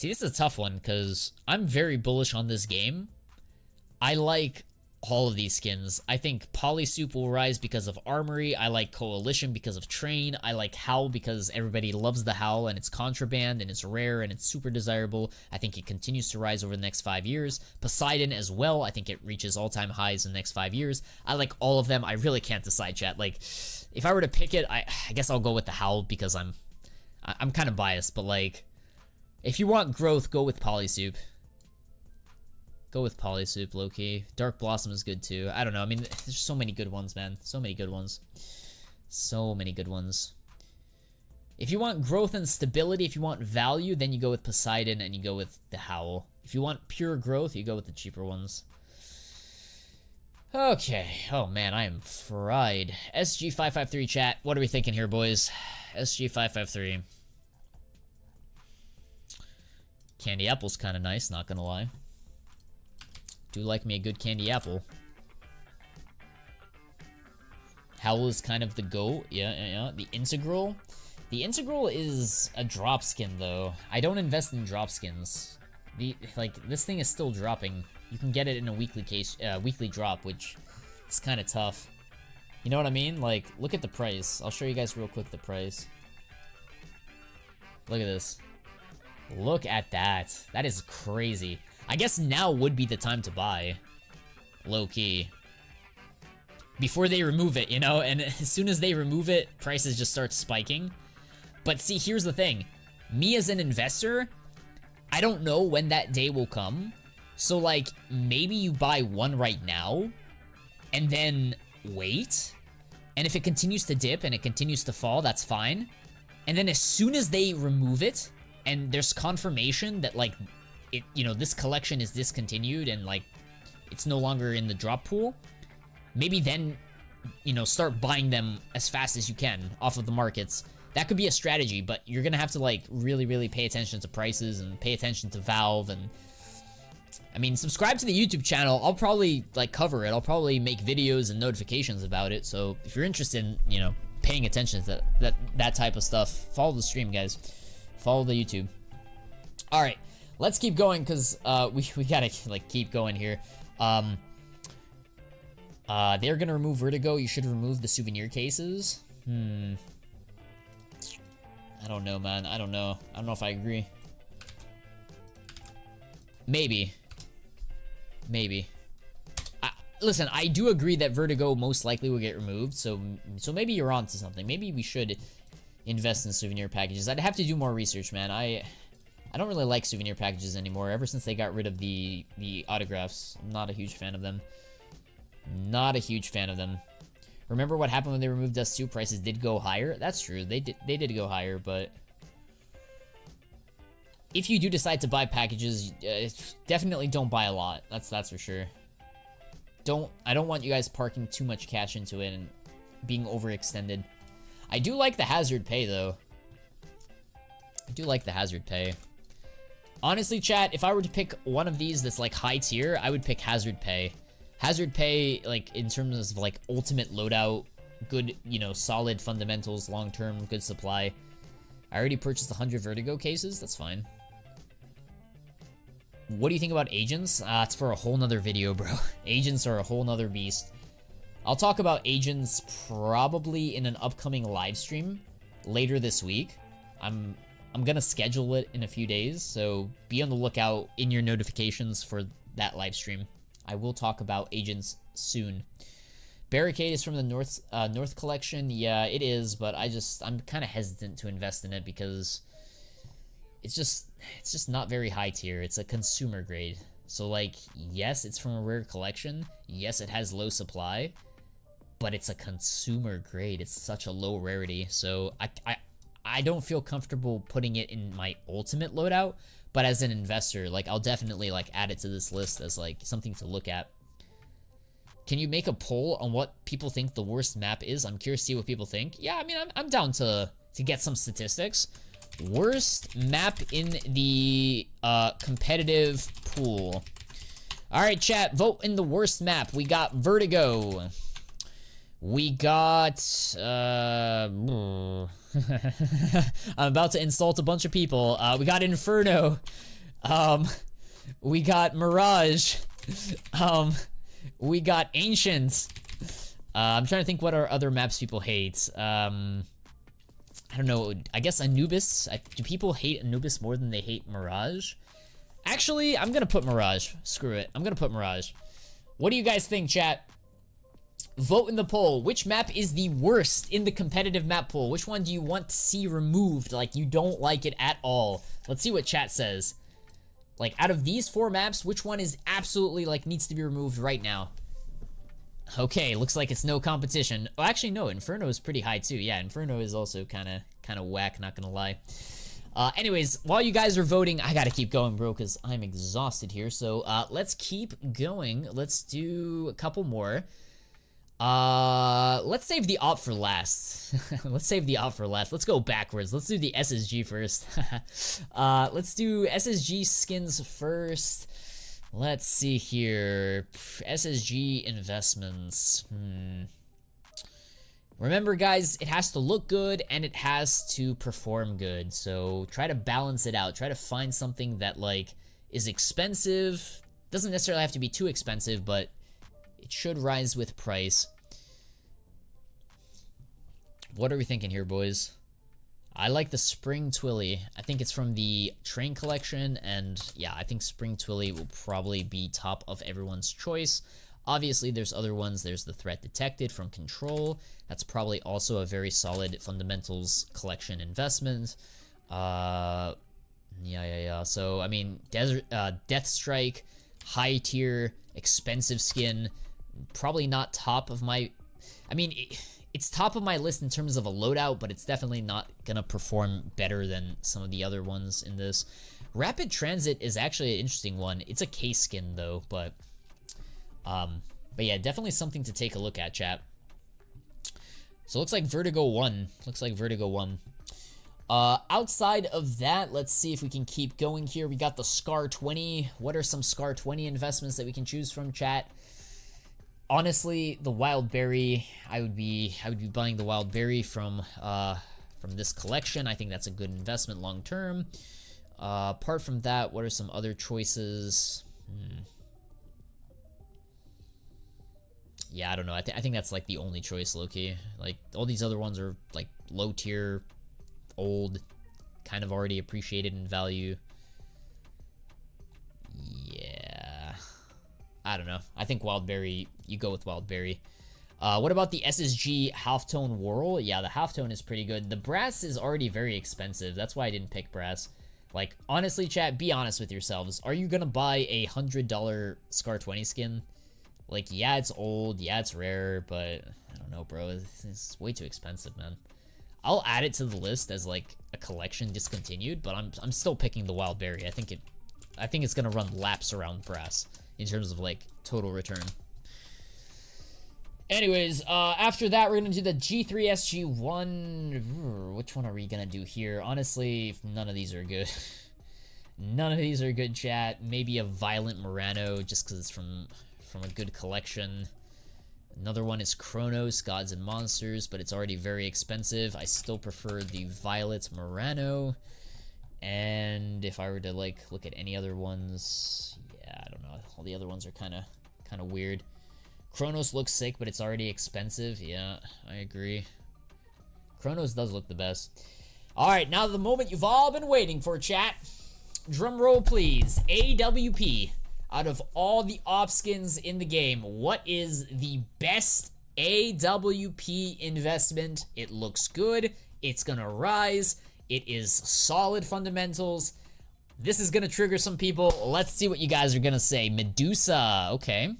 See, this is a tough one because I'm very bullish on this game. I like all of these skins. I think Polysoup will rise because of Armory. I like Coalition because of Train. I like HAL because everybody loves the HAL and it's contraband and it's rare and it's super desirable. I think it continues to rise over the next 5 years. Poseidon as well. I think it reaches all-time highs in the next 5 years. I like all of them. I really can't decide, chat. Like, if I were to pick it, I guess I'll go with the HAL because I'm kind of biased, but like, if you want growth, go with Polysoup. Go with Polysoup, low-key. Dark Blossom is good too. I don't know. I mean, there's so many good ones, man. So many good ones. So many good ones. If you want growth and stability, if you want value, then you go with Poseidon and you go with the Howl. If you want pure growth, you go with the cheaper ones. Okay. Oh, man, I am fried. SG553 chat. What are we thinking here, boys? SG553. Candy Apple's kind of nice, not gonna lie. Do like me a good candy apple. Howl is kind of the GOAT. Yeah. The Integral. The Integral is a drop skin, though. I don't invest in drop skins. This thing is still dropping. You can get it in a weekly drop, which is kind of tough. You know what I mean? Like, look at the price. I'll show you guys real quick the price. Look at this. Look at that. That is crazy. I guess now would be the time to buy. Low-key. Before they remove it, you know? And as soon as they remove it, prices just start spiking. But see, here's the thing. Me as an investor, I don't know when that day will come. So, like, maybe you buy one right now, and then wait. And if it continues to dip and it continues to fall, that's fine. And then as soon as they remove it, and there's confirmation that, like, it, you know, this collection is discontinued and, like, it's no longer in the drop pool, maybe then, you know, start buying them as fast as you can off of the markets. That could be a strategy, but you're gonna have to, like, really, really pay attention to prices and pay attention to Valve. And I mean, subscribe to the YouTube channel. I'll probably, like, cover it. I'll probably make videos and notifications about it. So if you're interested in, you know, paying attention to that type of stuff, follow the stream, guys. Follow the YouTube. All right, let's keep going, because we gotta, like, keep going here. They're gonna remove Vertigo. You should remove the souvenir cases. I don't know, man. I don't know. I don't know if I agree. Maybe. Listen, I do agree that Vertigo most likely will get removed, so maybe you're onto something. Maybe we should invest in souvenir packages. I'd have to do more research, man. I don't really like souvenir packages anymore. Ever since they got rid of the autographs, I'm not a huge fan of them. Not a huge fan of them. Remember what happened when they removed Dust 2? Prices did go higher. That's true. They did go higher, but if you do decide to buy packages, definitely don't buy a lot. That's for sure. I don't want you guys parking too much cash into it and being overextended. I do like the hazard pay, though. I do like the hazard pay. Honestly, chat, if I were to pick one of these that's, like, high tier, I would pick hazard pay. Hazard pay, like, in terms of, like, ultimate loadout, good, you know, solid fundamentals, long-term, good supply. I already purchased 100 Vertigo cases. That's fine. What do you think about agents? It's for a whole nother video, bro. Agents are a whole nother beast. I'll talk about agents probably in an upcoming live stream later this week. I'm gonna schedule it in a few days, so be on the lookout in your notifications for that live stream. I will talk about agents soon. Barricade is from the North collection. Yeah, it is, but I'm kind of hesitant to invest in it because it's just not very high tier. It's a consumer grade. So, like, yes, it's from a rare collection. Yes, it has low supply, but it's a consumer grade. It's such a low rarity. So I don't feel comfortable putting it in my ultimate loadout, but as an investor, like, I'll definitely, like, add it to this list as, like, something to look at. Can you make a poll on what people think the worst map is? I'm curious to see what people think. Yeah, I mean, I'm down to get some statistics. Worst map in the competitive pool. All right, chat, vote in the worst map. We got Vertigo. We got I'm about to insult a bunch of people. We got Inferno. We got Mirage. We got Ancient. I'm trying to think what our other maps people hate. I don't know. I guess Anubis. Do people hate Anubis more than they hate Mirage? Actually, I'm gonna put Mirage. Screw it. I'm gonna put Mirage. What do you guys think, chat? Vote in the poll. Which map is the worst in the competitive map pool? Which one do you want to see removed? Like, you don't like it at all. Let's see what chat says. Like, out of these 4 maps, which one is absolutely, like, needs to be removed right now? Okay, looks like it's no competition. Oh, actually, no, Inferno is pretty high, too. Yeah, Inferno is also kind of whack, not gonna lie. Anyways, while you guys are voting, I gotta keep going, bro, because I'm exhausted here. So, let's keep going. Let's do a couple more. Let's save the op for last. Let's save the op for last. Let's go backwards. Let's do the SSG first. Let's do SSG skins first. Let's see here. SSG investments. Remember, guys, it has to look good and it has to perform good. So try to balance it out. Try to find something that, like, is expensive. Doesn't necessarily have to be too expensive, but it should rise with price. What are we thinking here, boys? I like the Spring Twilly. I think it's from the Train Collection, and yeah, I think Spring Twilly will probably be top of everyone's choice. Obviously, there's other ones. There's the Threat Detected from Control. That's probably also a very solid Fundamentals Collection investment. Yeah. So, I mean, Death Strike, high tier, expensive skin. Probably not top of my... I mean... It's top of my list in terms of a loadout, but it's definitely not gonna perform better than some of the other ones in this. Rapid Transit is actually an interesting one. It's a case skin though, but yeah, definitely something to take a look at, chat. So it looks like Vertigo won. Looks like Vertigo won. Outside of that, let's see if we can keep going here. We got the Scar 20. What are some Scar 20 investments that we can choose from, chat? Honestly, the Wild Berry, I would be buying the Wild Berry from this collection. I think that's a good investment long term. Apart from that, what are some other choices? Yeah, I don't know. I think that's like the only choice, low-key. Like, all these other ones are like low tier, old, kind of already appreciated in value. Yeah, I don't know. I think Wildberry, you go with Wildberry. What about the SSG Halftone Whirl? Yeah, the Halftone is pretty good. The Brass is already very expensive. That's why I didn't pick Brass. Like, honestly, chat, be honest with yourselves. Are you gonna buy a $100 Scar 20 skin? Like, yeah, it's old, yeah, it's rare, but I don't know, bro. It's way too expensive, man. I'll add it to the list as like a collection discontinued, but I'm still picking the Wild Berry. I think it's gonna run laps around Brass in terms of like total return. Anyways, after that, we're gonna do the G3 SG1. Which one are we gonna do here? Honestly, none of these are good. None of these are good, chat. Maybe a Violent Murano, just because it's from a good collection. Another one is Chronos, Gods and Monsters, but it's already very expensive. I still prefer the Violet Murano. And if I were to like look at any other ones, yeah, I don't know. All the other ones are kind of weird. Chronos looks sick, but it's already expensive. Yeah, I agree. Chronos does look the best. All right, now the moment you've all been waiting for, chat. Drum roll, please. AWP. Out of all the op skins in the game, what is the best AWP investment? It looks good. It's gonna rise. It is solid fundamentals. This is gonna trigger some people. Let's see what you guys are gonna say. Medusa. Okay.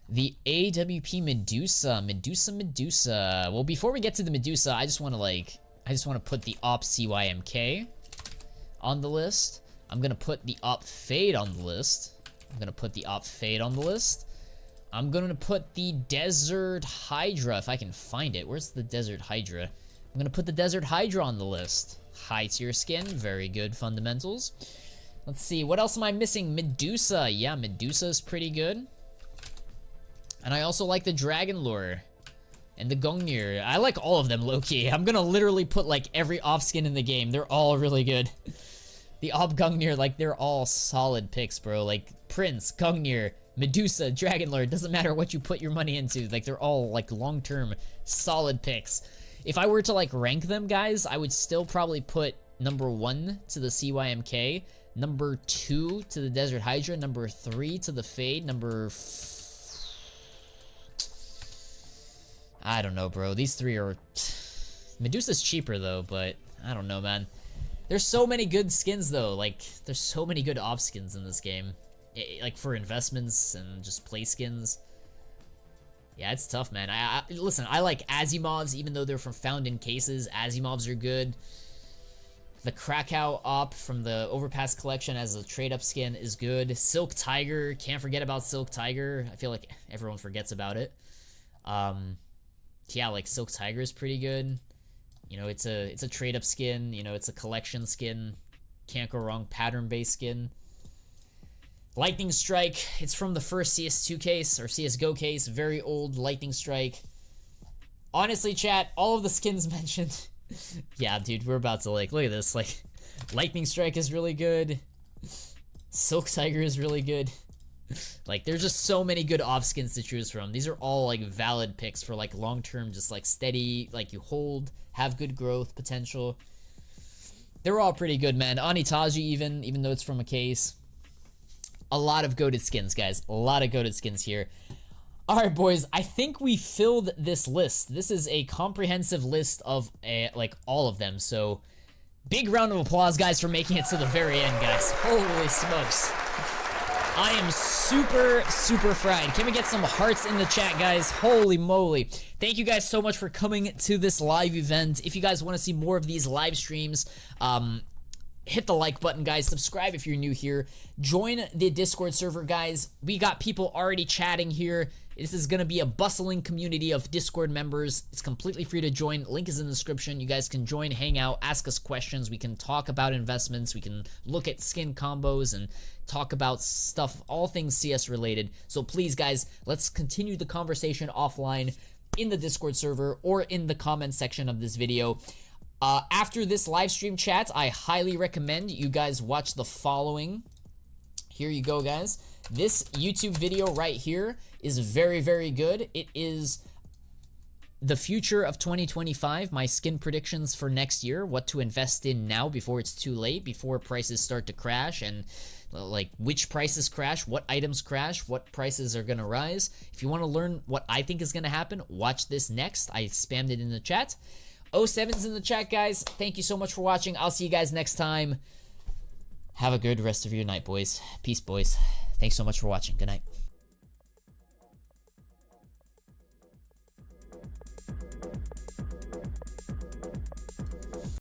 The AWP Medusa. Well, before we get to the Medusa, I just want to put the op CYMK on the list. I'm gonna put the op Fade on the list. I'm gonna put the Desert Hydra, if I can find it. Where's the Desert Hydra? I'm gonna put the Desert Hydra on the list. High tier skin, very good fundamentals. Let's see, what else am I missing? Medusa. Yeah, Medusa is pretty good. And I also like the Dragon Lure and the Gungnir. I like all of them, low-key. I'm gonna literally put like every op skin in the game. They're all really good. The Op Gungnir, like, they're all solid picks, bro. Like, Prince, Gungnir, Medusa, Dragon Lord, doesn't matter what you put your money into. Like, they're all, like, long-term solid picks. If I were to, like, rank them, guys, I would still probably put number 1 to the CYMK, number 2 to the Desert Hydra, number 3 to the Fade, I don't know, bro. These three are... Medusa's cheaper, though, but I don't know, man. There's so many good skins, though. Like, there's so many good op skins in this game. Like, for investments and just play skins. Yeah, it's tough, man. Listen, I like Asimovs, even though they're found in cases. Asimovs are good. The Krakow op from the Overpass collection as a trade-up skin is good. Silk Tiger, can't forget about Silk Tiger. I feel like everyone forgets about it. Yeah, like, Silk Tiger is pretty good. You know, it's a trade-up skin. You know, it's a collection skin. Can't go wrong. Pattern-based skin. Lightning Strike. It's from the first CS2 case, or CSGO case. Very old Lightning Strike. Honestly, chat, all of the skins mentioned. Yeah, dude, we're about to, like, look at this. Like, Lightning Strike is really good. Silk Tiger is really good. Like, there's just so many good off skins to choose from. These are all, like, valid picks for, like, long-term, just, like, steady, like, you hold, have good growth potential. They're all pretty good, man. Anitaji even though it's from a case. A lot of goated skins, guys. A lot of goated skins here. Alright, boys. I think we filled this list. This is a comprehensive list of, like, all of them. So, big round of applause, guys, for making it to the very end, guys. Holy smokes. I am super fried. Can we get some hearts in the chat, guys? Holy moly. Thank you guys so much for coming to this live event. If you guys want to see more of these live streams, hit the like button, guys. Subscribe if you're new here. Join the Discord server, guys. We got people already chatting here. This is going to be a bustling community of Discord members. It's completely free to join. Link is in the description. You guys can join, hang out, ask us questions. We can talk about investments. We can look at skin combos and talk about stuff, all things CS related. So please, guys, let's continue the conversation offline in the Discord server or in the comment section of this video. After this live stream chat, I highly recommend you guys watch the following. Here you go, guys. This YouTube video right here is very good. It is the future of 2025, my skin predictions for next year, what to invest in now before it's too late, before prices start to crash, and like which prices crash, what items crash, what prices are gonna rise. If you want to learn what I think is gonna happen, watch this next. I spammed it in the chat. 07's in the chat, guys. Thank you so much for watching. I'll see you guys next time. Have a good rest of your night, boys. Peace, boys. Thanks so much for watching. Good night.